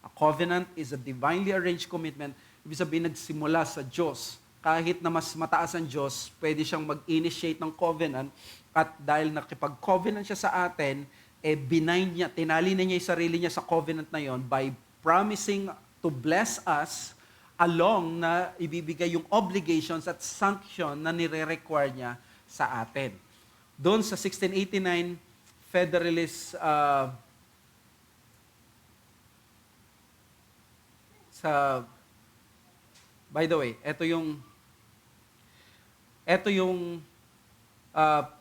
A covenant is a divinely arranged commitment. Ibig sabihin, nagsimula sa Diyos. Kahit na mas mataas ang Diyos, pwede siyang mag-initiate ng covenant at dahil nakipag-covenant siya sa atin, binind niya, tinali na niya yung sarili niya sa covenant na yon by promising to bless us along na ibibigay yung obligations at sanction na nire-require niya sa atin. Doon sa 1689 Federalist by the way, ito yung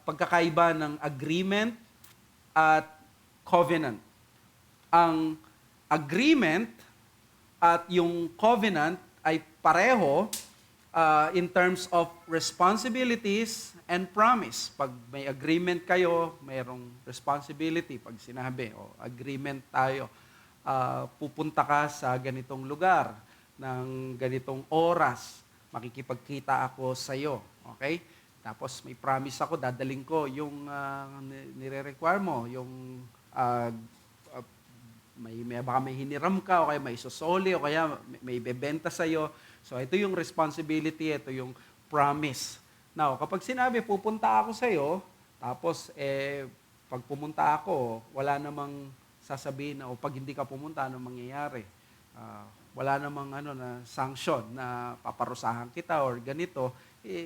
pagkakaiba ng agreement at covenant. Ang agreement at yung covenant ay pareho in terms of responsibilities and promise. Pag may agreement kayo, mayroong responsibility. Pag sinabi, agreement tayo, pupunta ka sa ganitong lugar, ng ganitong oras, makikipagkita ako sa iyo. Okay? Tapos may promise ako, dadaling ko yung nire-require mo, yung baka may hiniram ka, o kaya may susoli, o kaya may bebenta sa'yo. So, ito yung responsibility, ito yung promise. Now, kapag sinabi, pupunta ako sa'yo, tapos, pag pumunta ako, wala namang sasabihin na, o pag hindi ka pumunta, anong mangyayari? Wala namang na sanction na paparusahan kita or ganito.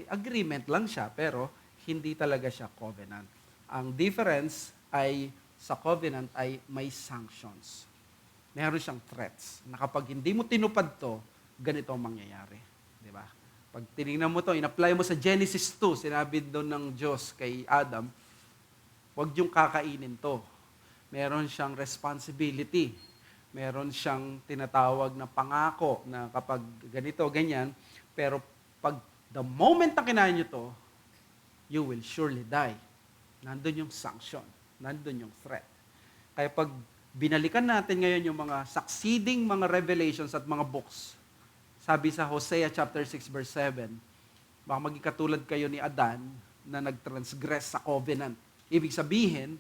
Agreement lang siya, pero hindi talaga siya covenant. Ang difference ay sa covenant ay may sanctions. Meron siyang threats na kapag hindi mo tinupad to, ganito ang mangyayari. Di ba? Pag tinignan mo to, in-apply mo sa Genesis 2, sinabi doon ng Diyos kay Adam, huwag yung kakainin to. Meron siyang responsibility. Meron siyang tinatawag na pangako na kapag ganito, ganyan, pero pag the moment na kinain nyo to, you will surely die. Nandun yung sanction. Nandun yung threat. Kaya pag binalikan natin ngayon yung mga succeeding mga revelations at mga books, sabi sa Hosea chapter 6 verse 7, baka maging katulad kayo ni Adan na nag-transgress sa covenant. Ibig sabihin,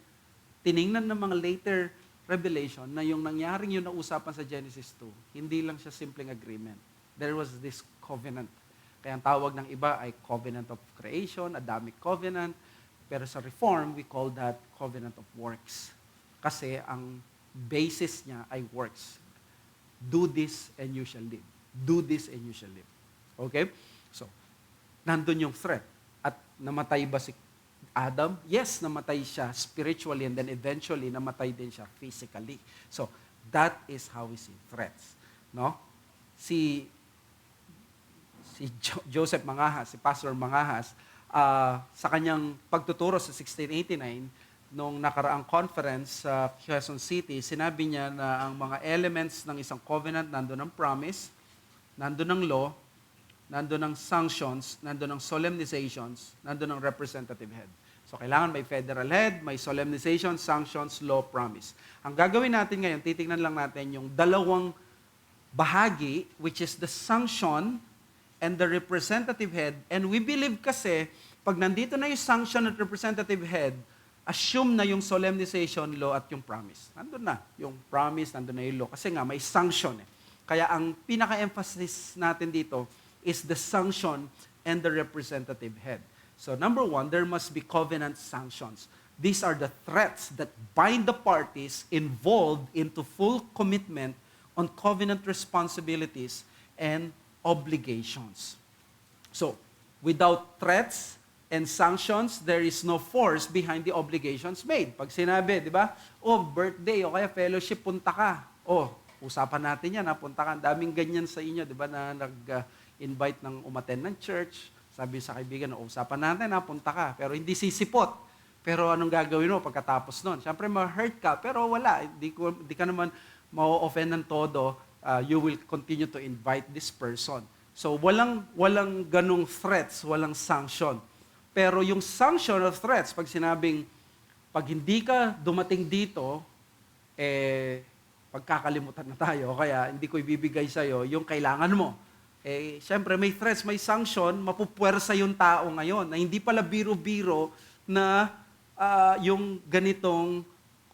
tiningnan ng mga later revelation na yung nangyaring yung nausapan sa Genesis 2, hindi lang siya simpleng agreement. There was this covenant. Kaya ang tawag ng iba ay covenant of creation, Adamic covenant, pero sa Reform, we call that covenant of works. Kasi ang basis niya ay works. Do this and you shall live. Do this and you shall live. Okay? So, nandun yung threat. At namatay ba si Adam? Yes, namatay siya spiritually and then eventually namatay din siya physically. So, that is how we see threats. No? Si Joseph Mangahas, si Pastor Mangahas, sa kanyang pagtuturo sa 1689, nung nakaraang conference sa Quezon City, sinabi niya na ang mga elements ng isang covenant, nandun ang promise, nandun ang law, nandun ang sanctions, nandun ang solemnizations, nandun ang representative head. So, kailangan may federal head, may solemnization, sanctions, law, promise. Ang gagawin natin ngayon, titingnan lang natin yung dalawang bahagi, which is the sanction and the representative head. And we believe kasi, pag nandito na yung sanction at representative head, assume na yung solemnization, law, at yung promise. Nandun na yung promise, nandun na yung law. Kasi nga, may sanction eh. Kaya ang pinaka-emphasis natin dito is the sanction and the representative head. So number one, there must be covenant sanctions. These are the threats that bind the parties involved into full commitment on covenant responsibilities and obligations. So, without threats and sanctions, there is no force behind the obligations made. Pag sinabi, di ba? Oh, birthday, o kaya fellowship, punta ka. Oh, usapan natin yan, punta ka. Ang daming ganyan sa inyo, di ba, na nag-invite ng umattend ng church. Sabi sa kaibigan, usapan natin, punta ka. Pero hindi sisipot. Pero anong gagawin mo pagkatapos nun? Siyempre, ma-hurt ka, pero wala. Di ka naman ma-offend ng todo. You will continue to invite this person. So, walang ganong threats, walang sanction. Pero yung sanction of threats, pag sinabing, pag hindi ka dumating dito, pagkakalimutan na tayo, kaya hindi ko ibibigay sa'yo yung kailangan mo. Siyempre, may threats, may sanction, mapupuwersa yung tao ngayon, na hindi pala biro-biro na yung ganitong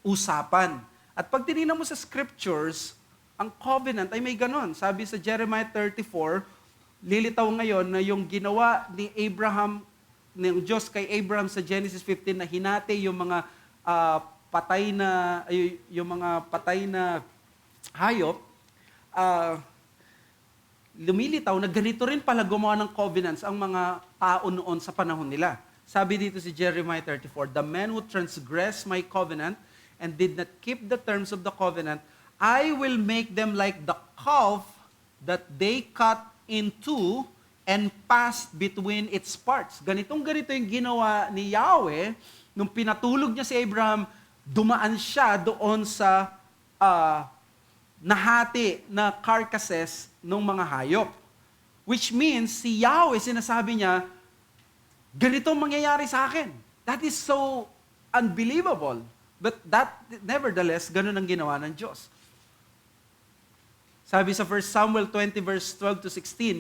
usapan. At pag tinignan mo sa scriptures, ang covenant ay may ganon. Sabi sa Jeremiah 34, lilitaw ngayon na yung ginawa ni Abraham, ng Diyos kay Abraham sa Genesis 15 na hinati yung mga patay na hayop, lumilitaw na ganito rin pala gumawa ng covenants ang mga tao noon sa panahon nila. Sabi dito si Jeremiah 34, "The men who transgress my covenant and did not keep the terms of the covenant, I will make them like the calf that they cut in two and passed between its parts." Ganito yung ginawa ni Yahweh nung pinatulog niya si Abraham, dumaan siya doon sa nahati na carcasses ng mga hayop. Which means, si Yahweh, sinasabi niya, ganito mangyayari sa akin. That is so unbelievable. But nevertheless, ganun ang ginawa ng Diyos. Sabi sa 1 Samuel 20 verse 12 to 16,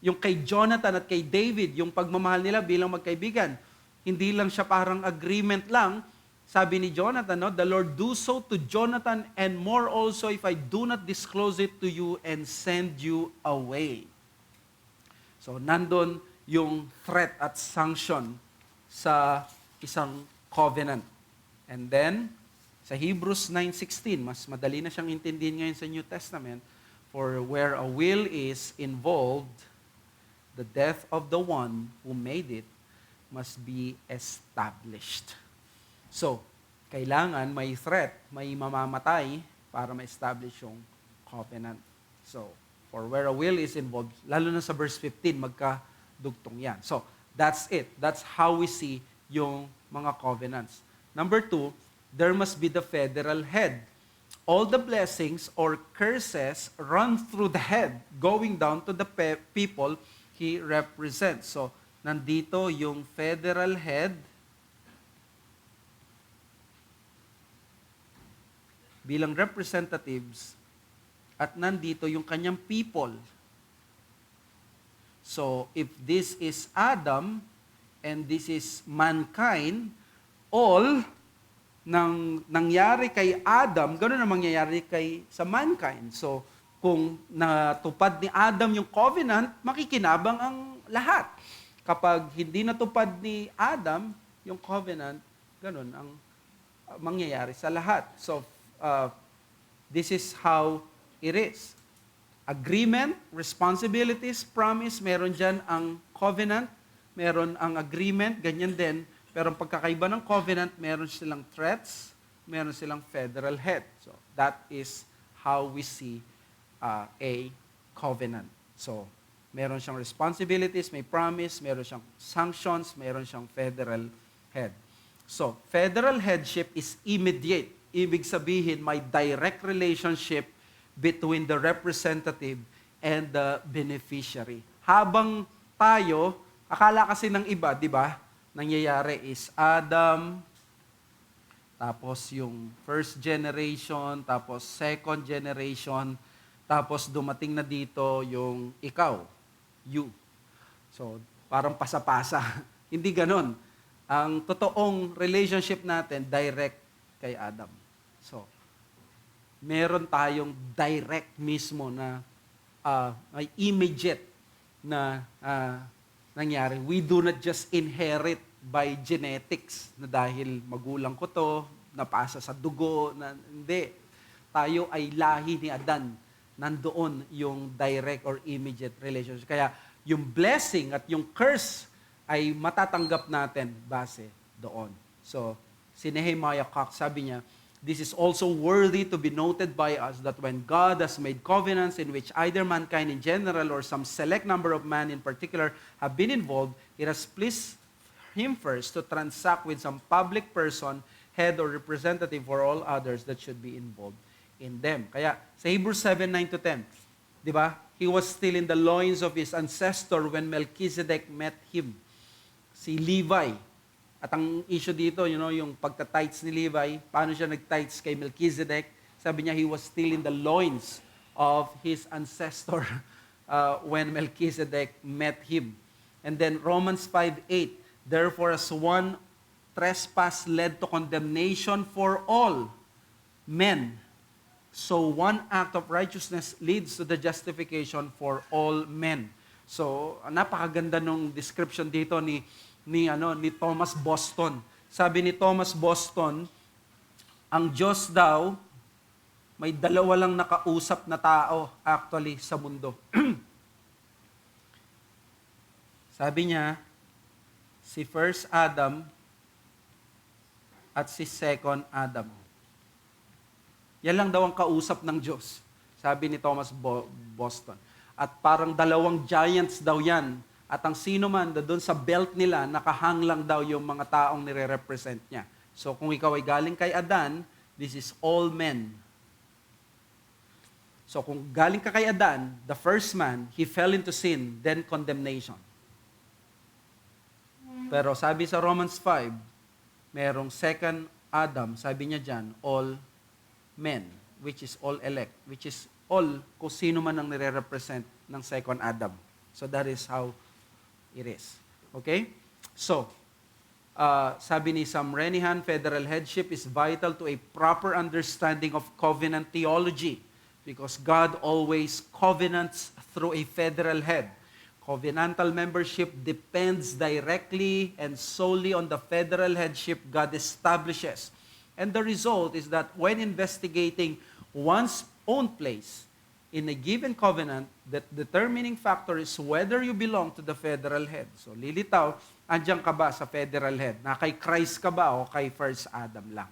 yung kay Jonathan at kay David, yung pagmamahal nila bilang magkaibigan, hindi lang siya parang agreement lang. Sabi ni Jonathan, no, "The Lord do so to Jonathan and more also if I do not disclose it to you and send you away." So, nandun yung threat at sanction sa isang covenant. And then, sa Hebrews 9:16, mas madali na siyang intindihin ngayon sa New Testament, for where a will is involved, the death of the one who made it must be established. So, kailangan may threat, may mamamatay para ma-establish yung covenant. So, for where a will is involved, lalo na sa verse 15, magkadugtong yan. So, that's it. That's how we see yung mga covenants. Number 2, there must be the federal head. All the blessings or curses run through the head, going down to the people he represents. So, nandito yung federal head bilang representatives at nandito yung kanyang people. So, if this is Adam and this is mankind, all nang nangyari kay Adam, ganoon ang mangyayari sa mankind. So, kung natupad ni Adam yung covenant, makikinabang ang lahat. Kapag hindi natupad ni Adam yung covenant, ganoon ang mangyayari sa lahat. So, this is how it is. Agreement, responsibilities, promise, meron dyan ang covenant, meron ang agreement, ganyan din. Pero ang pagkakaiba ng covenant, meron silang threats, meron silang federal head. So, that is how we see a covenant. So, meron siyang responsibilities, may promise, meron siyang sanctions, meron siyang federal head. So, federal headship is immediate. Ibig sabihin, may direct relationship between the representative and the beneficiary. Habang tayo, akala kasi ng iba, di ba, nangyayari is Adam, tapos yung first generation, tapos second generation, tapos dumating na dito yung ikaw, you. So, parang pasapasa. Hindi ganon. Ang totoong relationship natin, direct kay Adam. So, meron tayong direct mismo na may immediate na nangyari. We do not just inherit by genetics na dahil magulang ko to, napasa sa dugo, hindi. Tayo ay lahi ni Adan. Nandoon yung direct or immediate relationship. Kaya yung blessing at yung curse ay matatanggap natin base doon. So, si Nehemiah Cox, sabi niya, this is also worthy to be noted by us that when God has made covenants in which either mankind in general or some select number of man in particular have been involved, it has pleased Him first to transact with some public person, head or representative for all others that should be involved in them. Kaya sa Hebrews 7:9-10, di ba? He was still in the loins of his ancestor when Melchizedek met him. Si Levi. At ang issue dito, yung pagta-tithes ni Levi, paano siya nag-tithes kay Melchizedek? Sabi niya, he was still in the loins of his ancestor when Melchizedek met him. And then Romans 5:8, therefore as one trespass led to condemnation for all men, so one act of righteousness leads to the justification for all men. So, napakaganda nung description dito ni Thomas Boston. Sabi ni Thomas Boston, ang Diyos daw, may dalawa lang nakausap na tao actually sa mundo. Sabi niya, si first Adam at si second Adam. Yan lang daw ang kausap ng Diyos, sabi ni Thomas Boston. At parang dalawang giants daw yan. At ang sino man doon sa belt nila, nakahang lang daw yung mga taong nire-represent niya. So kung ikaw ay galing kay Adan, this is all men. So kung galing ka kay Adan, the first man, he fell into sin, then condemnation. Pero sabi sa Romans 5, merong second Adam, sabi niya dyan, all men, which is all elect, which is all kung sino man ang nire-represent ng second Adam. So that is how it is. Okay? So, sabi ni Sam Renihan, federal headship is vital to a proper understanding of covenant theology because God always covenants through a federal head. Covenantal membership depends directly and solely on the federal headship God establishes. And the result is that when investigating one's own place in a given covenant, that determining factor is whether you belong to the federal head. So lilitaw, andyan ka ba sa federal head? Na kay Christ ka ba o kay First Adam lang?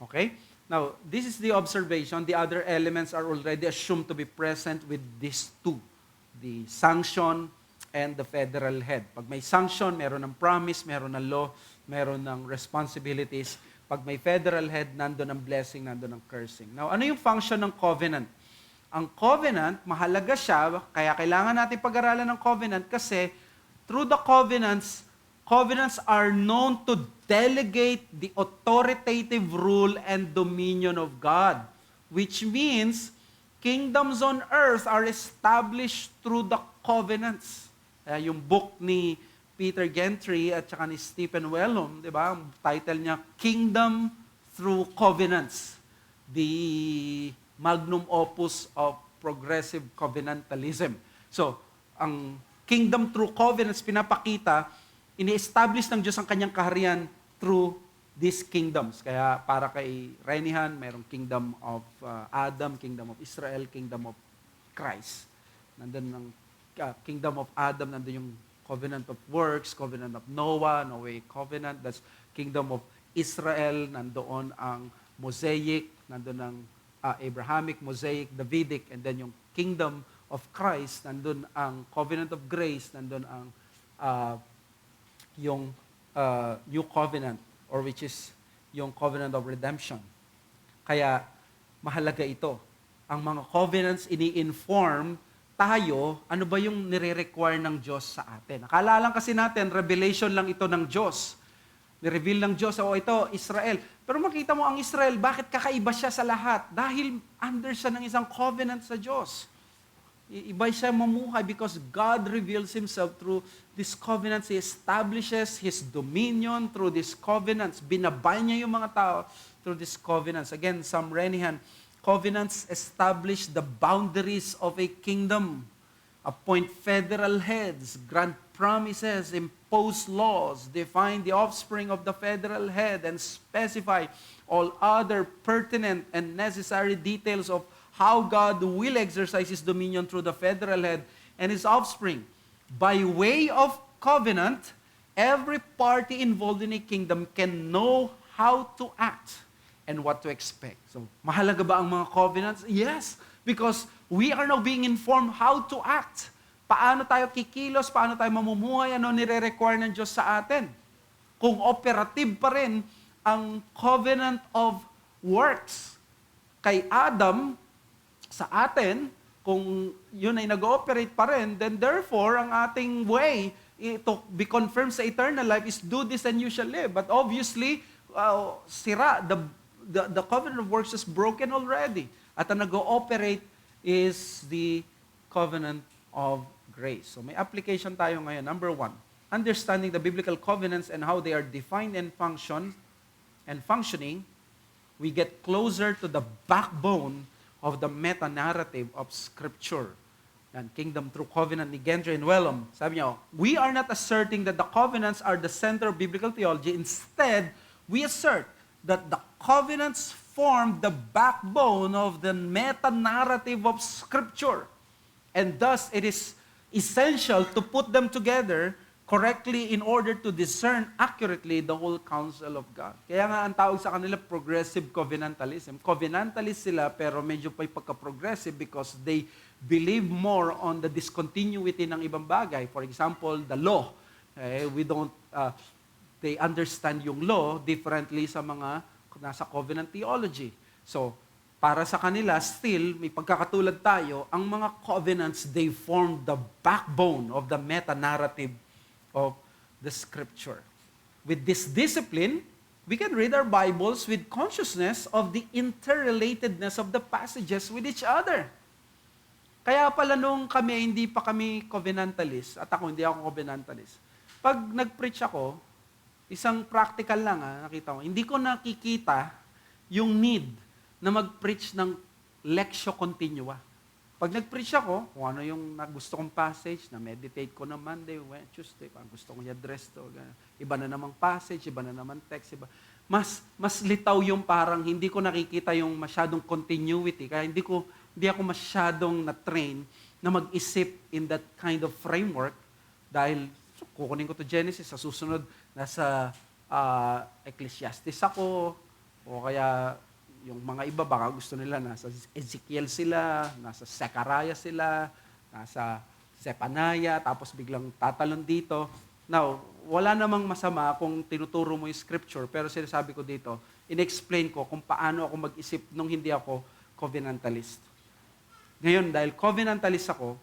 Okay? Now, this is the observation. The other elements are already assumed to be present with these two. The sanction and the federal head. Pag may sanction, meron ng promise, meron ng law, meron ng responsibilities. Pag may federal head, nandun ang blessing, nandun ang cursing. Now, ano yung function ng covenant? Ang covenant, mahalaga siya, kaya kailangan natin pag-aralan ng covenant kasi through the covenants are known to delegate the authoritative rule and dominion of God, which means kingdoms on earth are established through the covenants. Yung book ni Peter Gentry at saka ni Stephen Wellum, di ba? Ang title niya, Kingdom Through Covenants. The magnum opus of progressive covenantalism. So, ang kingdom through covenants, pinapakita, ini-establish ng Diyos ang kanyang kaharian through these kingdoms. Kaya para kay Renihan, mayroong kingdom of Adam, kingdom of Israel, kingdom of Christ. Nandun ng kingdom of Adam, nandun yung covenant of works, covenant of Noah, Noahic covenant, that's kingdom of Israel, nandoon ang Mosaic, nandun ang Abrahamic, Mosaic, Davidic, and then yung kingdom of Christ, nandun ang covenant of grace, nandun ang yung new covenant, or which is yung covenant of redemption. Kaya mahalaga ito. Ang mga covenants ini-inform tayo, ano ba yung nire-require ng Diyos sa atin. Akala lang kasi natin, revelation lang ito ng Diyos. Ni-reveal ng Diyos, ito, Israel. Pero makita mo ang Israel, bakit kakaiba siya sa lahat? Dahil under siya ng isang covenant sa Diyos. Iba siya mamuhay because God reveals Himself through these covenants. He establishes His dominion through these covenants. Binabay niya yung mga tao through these covenants. Again, Sam Renihan, covenants establish the boundaries of a kingdom, appoint federal heads, grant promises, impose laws, define the offspring of the federal head, and specify all other pertinent and necessary details of how God will exercise His dominion through the federal head and His offspring. By way of covenant, every party involved in a kingdom can know how to act and what to expect. So, mahalaga ba ang mga covenants? Yes, because we are now being informed how to act. Paano tayo kikilos, paano tayo mamumuhay, ano nire-require ng Diyos sa atin. Kung operative pa rin ang covenant of works kay Adam, sa atin, kung yun ay nag-ooperate pa rin, then therefore, ang ating way to be confirmed sa eternal life is do this and you shall live. But obviously, sira, the covenant of works is broken already. At ang nag-ooperate is the covenant of grace. So may application tayo ngayon. Number 1, understanding the biblical covenants and how they are defined and functioning, we get closer to the backbone of the meta-narrative of Scripture. And Kingdom Through Covenant ni Gentry and Wellum. Sabi niya, we are not asserting that the covenants are the center of biblical theology. Instead, we assert that the covenants form the backbone of the meta-narrative of Scripture. And thus, it is essential to put them together correctly in order to discern accurately the whole counsel of God. Kaya nga ang tawag sa kanila progressive covenantalism. Covenantalist sila pero medyo pa'y pagka-progressive because they believe more on the discontinuity ng ibang bagay. For example, the law. They understand yung law differently sa mga nasa covenant theology. So, para sa kanila, still, may pagkakatulad tayo, ang mga covenants, they form the backbone of the meta-narrative of the Scripture. With this discipline, we can read our Bibles with consciousness of the interrelatedness of the passages with each other. Kaya pala nung hindi pa kami covenantalist, at ako hindi ako covenantalist, pag nag-preach ako, isang practical lang, nakita ko, hindi ko nakikita yung need na mag-preach ng lectio continua. Pag nag-preach ako, kung ano yung gusto kong passage, na-meditate ko na Monday, Tuesday, gusto kong i-address to, iba na namang passage, iba na namang text, iba. mas litaw yung parang hindi ko nakikita yung masyadong continuity. Kaya hindi ako masyadong na-train na mag-isip in that kind of framework dahil kukunin ko to Genesis, sa susunod nasa Ecclesiastes ako, o kaya yung mga iba baka gusto nila nasa Ezekiel sila, nasa Zechariah sila, nasa Zephaniah, tapos biglang tatalon dito. Now, wala namang masama kung tinuturo mo yung scripture, pero sinasabi ko dito, in-explain ko kung paano ako mag-isip nung hindi ako covenantalist. Ngayon, dahil covenantalist ako,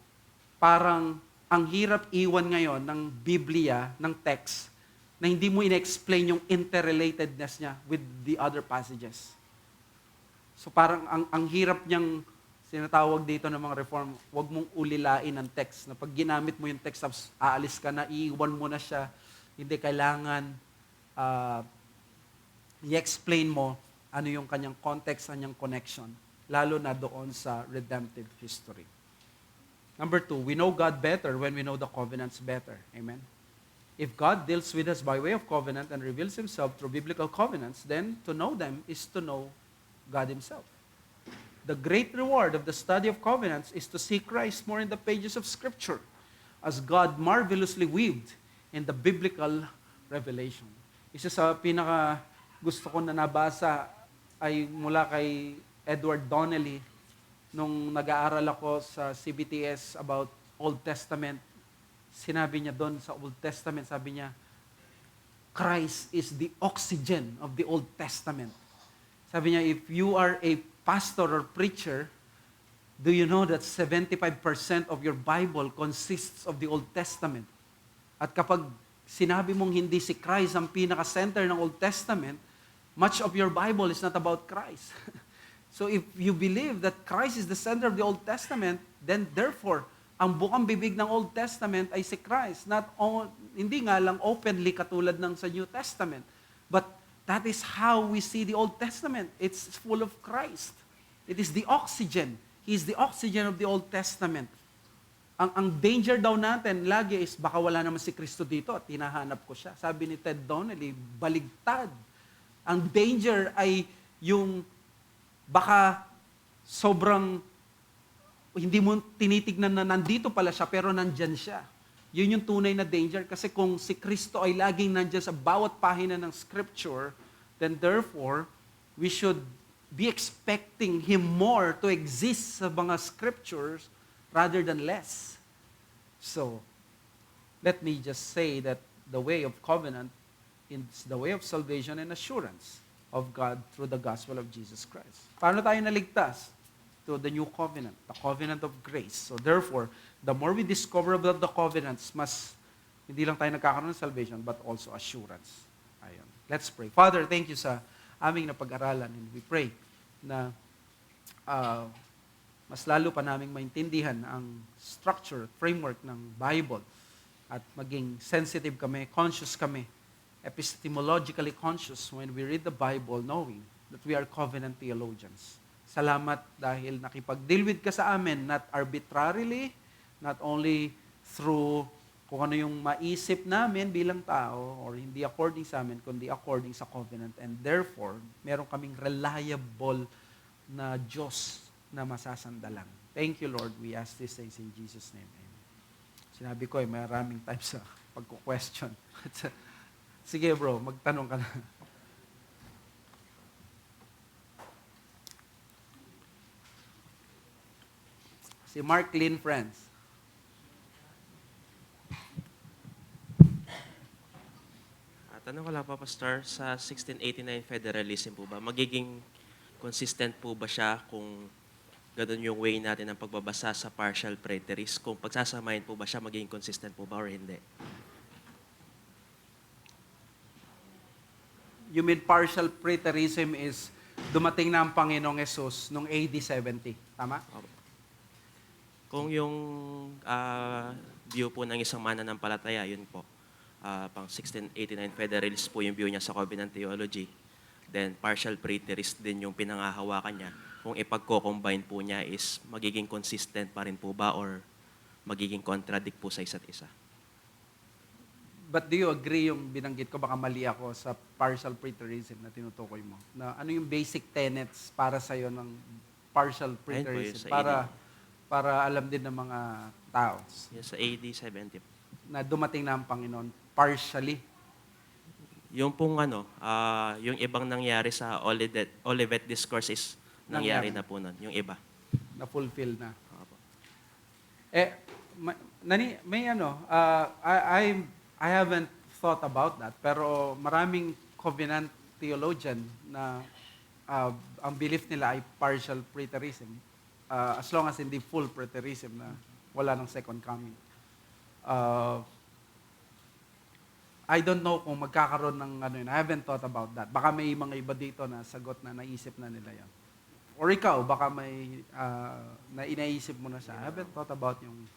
parang ang hirap iwan ngayon ng Biblia, ng text, na hindi mo in-explain yung interrelatedness niya with the other passages. So parang ang hirap niyang sinatawag dito ng mga reform, huwag mong ulilain ang text. Na pag ginamit mo yung text, aalis ka na, iiwan mo na siya. Hindi kailangan i-explain mo ano yung kanyang context, kanyang connection. Lalo na doon sa redemptive history. Number 2, we know God better when we know the covenants better. Amen? If God deals with us by way of covenant and reveals Himself through biblical covenants, then to know them is to know God Himself. The great reward of the study of covenants is to see Christ more in the pages of Scripture, as God marvelously weaved in the biblical revelation. Isa sa pinaka gusto ko na nabasa ay mula kay Edward Donnelly nung nag-aaral ako sa CBTS about Old Testament. Sinabi niya doon sa Old Testament, sabi niya, Christ is the oxygen of the Old Testament. Sabi niya, if you are a pastor or preacher, do you know that 75% of your Bible consists of the Old Testament? At kapag sinabi mong hindi si Christ ang pinaka-center ng Old Testament, much of your Bible is not about Christ. So if you believe that Christ is the center of the Old Testament, then therefore, ang bukang bibig ng Old Testament ay si Christ. Hindi nga lang openly katulad ng sa New Testament, but that is how we see the Old Testament. It's full of Christ. It is the oxygen. He is the oxygen of the Old Testament. Ang danger daw natin lagi is baka wala naman si Kristo dito at hinahanap ko siya. Sabi ni Ted Donnelly, baligtad. Ang danger ay yung baka sobrang hindi mo tinitignan na nandito pala siya pero nandyan siya. Yun yung tunay na danger kasi kung si Kristo ay laging nandyan sa bawat pahina ng Scripture, then therefore, we should be expecting Him more to exist sa mga Scriptures rather than less. So, let me just say that the way of covenant is the way of salvation and assurance of God through the gospel of Jesus Christ. Paano tayo naligtas? To the new covenant, the covenant of grace. So therefore, the more we discover about the covenants, mas hindi lang tayo nagkakaroon ng salvation, but also assurance. Ayun. Let's pray. Father, thank you sa aming napag-aralan, and we pray na mas lalo pa naming maintindihan ang structure, framework ng Bible, at maging sensitive kami, conscious kami, epistemologically conscious when we read the Bible, knowing that we are covenant theologians. Salamat dahil nakipag-deal with ka sa amin, not arbitrarily, not only through kung ano yung maisip namin bilang tao, or hindi according sa amin, kundi according sa covenant. And therefore, meron kaming reliable na Diyos na masasandalang. Thank you, Lord. We ask these things in Jesus' name. Amen. Sinabi ko, maraming types sa pagko-question. Sige bro, magtanong ka na. Si Mark Lynn Friends. Tanong ko lang pa, Pastor, sa 1689 federalism po ba, magiging consistent po ba siya kung gano'n yung way natin ng pagbabasa sa partial preterist? Kung pagsasamahin po ba siya, magiging consistent po ba or hindi? You mean partial preterism is dumating na ang Panginoong Yesus noong AD 70. Tama? Kung yung view po ng isang mananampalataya, yun po, pang 1689 Federalist po yung view niya sa covenant theology, then partial preterist din yung pinangahawakan niya. Kung ipagko-combine po niya is magiging consistent pa rin po ba or magiging contradict po sa isa't isa? But do you agree yung binanggit ko, baka mali ako sa partial preterism na tinutukoy mo? Na ano yung basic tenets para sa'yo ng partial Ayun po, yung preterism? sa Para alam din ng mga tao Yung sa AD 70. na dumating na ang Panginoon partially Yung pong yung ibang nangyari sa Olivet Discourse is nangyari na po nun. Yung iba. na fulfill na. Opo. I haven't thought about that, pero maraming covenant theologian na ang belief nila ay partial preterism, as long as hindi full preterism na wala ng second coming. I don't know kung magkakaroon ng yun. I haven't thought about that. Baka may mga iba dito na sagot na naisip na nila yan. Or ikaw, baka may na inaisip mo na siya. I haven't thought about yung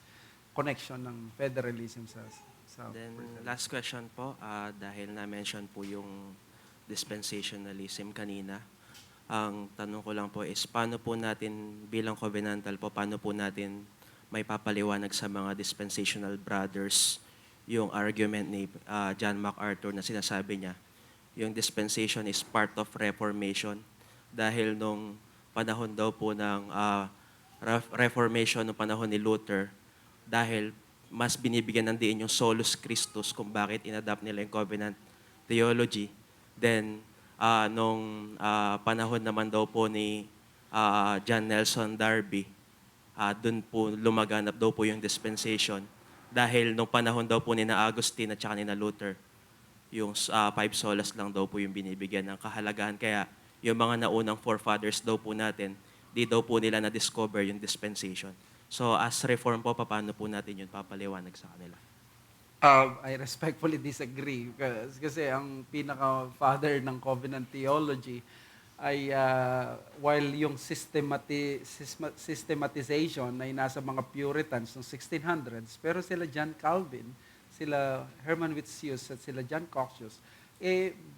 connection ng federalism sa Then, last question po, dahil na-mention po yung dispensationalism kanina, ang tanong ko lang po is, paano po natin, bilang covenantal po, paano po natin may papaliwanag sa mga dispensational brothers yung argument ni John MacArthur na sinasabi niya, yung dispensation is part of Reformation, dahil nung panahon daw po ng Reformation, nung panahon ni Luther, dahil mas binibigyan ng diin yung solus Christus kung bakit inadapt nila yung covenant theology. Then, nung panahon naman daw po ni John Nelson Darby, dun po lumaganap daw po yung dispensation. Dahil nung panahon daw po ni na Agustin at saka ni na Luther, yung 5 solas lang daw po yung binibigyan ng kahalagahan. Kaya yung mga naunang forefathers daw po natin, di daw po nila na-discover yung dispensation. So as reform po, paano po natin yun papaliwanag sa kanila? I respectfully disagree kasi ang pinaka-father ng covenant theology ay while yung systematization ay nasa mga Puritans ng 1600s, pero sila John Calvin, sila Herman Witsius at sila John Coxius,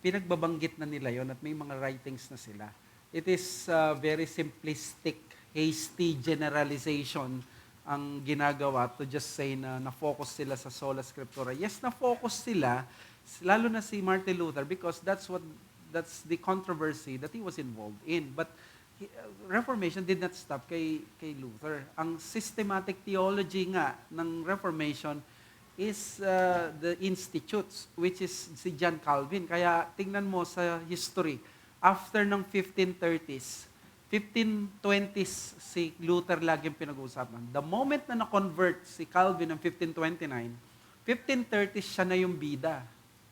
pinagbabanggit na nila yon at may mga writings na sila. It is very simplistic, hasty generalization ang ginagawa to just say na na-focus sila sa sola scriptura. Yes, na-focus sila, lalo na si Martin Luther, because that's the controversy that he was involved in. But Reformation did not stop kay Luther. Ang systematic theology nga ng Reformation is the institutes, which is si John Calvin. Kaya tingnan mo sa history, after ng 1530s, 1520s, si Luther laging pinag-uusapan. The moment na na-convert si Calvin ng 1529, 1530s siya na yung bida.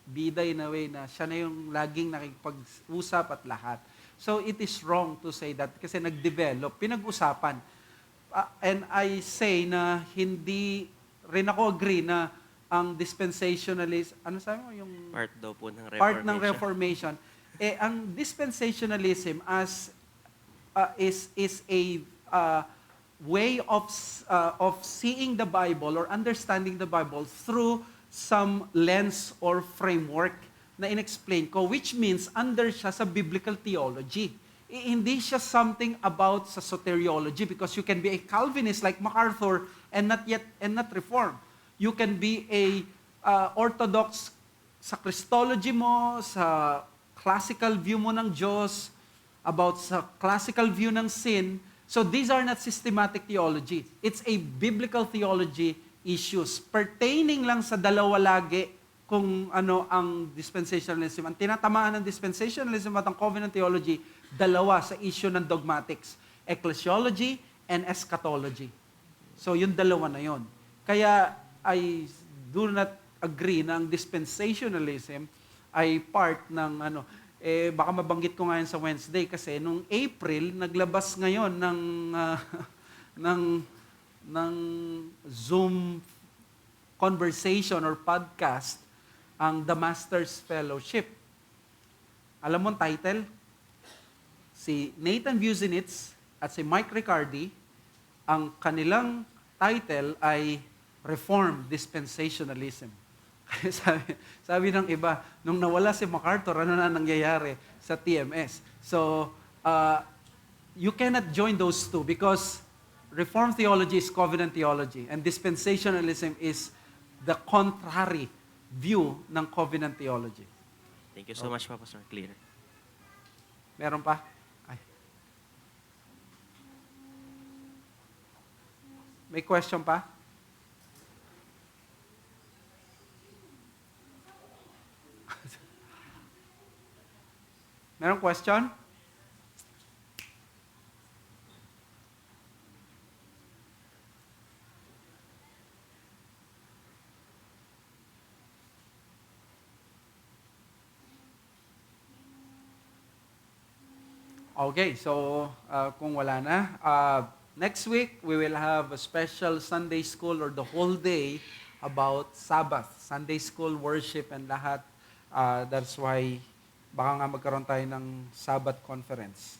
Bida in a way na siya na yung laging nakikipag-usap at lahat. So it is wrong to say that kasi nag-develop, pinag-usapan. And I say na hindi rin ako agree na ang dispensationalist, ano sabi mo? Yung Part daw po ng Reformation. Part ng Reformation. Ang dispensationalism is a way of seeing the Bible or understanding the Bible through some lens or framework na inexplain ko, which means under siya sa biblical theology. Hindi siya something about sa soteriology because you can be a Calvinist like MacArthur and not Reform. You can be a Orthodox sa Christology mo, sa classical view mo ng Diyos, about sa classical view ng sin. So these are not systematic theology. It's a biblical theology issues pertaining lang sa dalawa lagi kung ano ang dispensationalism. Ang tinatamaan ng dispensationalism at ang covenant theology, dalawa sa issue ng dogmatics, ecclesiology and eschatology. So yung dalawa na yon. Kaya I do not agree na ang dispensationalism ay part ng baka mabanggit ko ngayon sa Wednesday kasi nung April naglabas ngayon ng Zoom conversation or podcast ang The Master's Fellowship. Alam mo ang title? Si Nathan Vucinich at si Mike Riccardi, ang kanilang title ay Reformed Dispensationalism. Sabi ng iba, nung nawala si MacArthur, ano na nangyayari sa TMS? So, you cannot join those two because Reformed theology is covenant theology and dispensationalism is the contrary. view ng covenant theology. Thank you so much po, Pastor. Clear. Meron pa? Ay. May question pa? Meron question? Okay, so kung wala na, next week we will have a special Sunday school or the whole day about Sabbath, Sunday school worship and lahat. That's why baka nga magkaroon tayo ng Sabbath conference.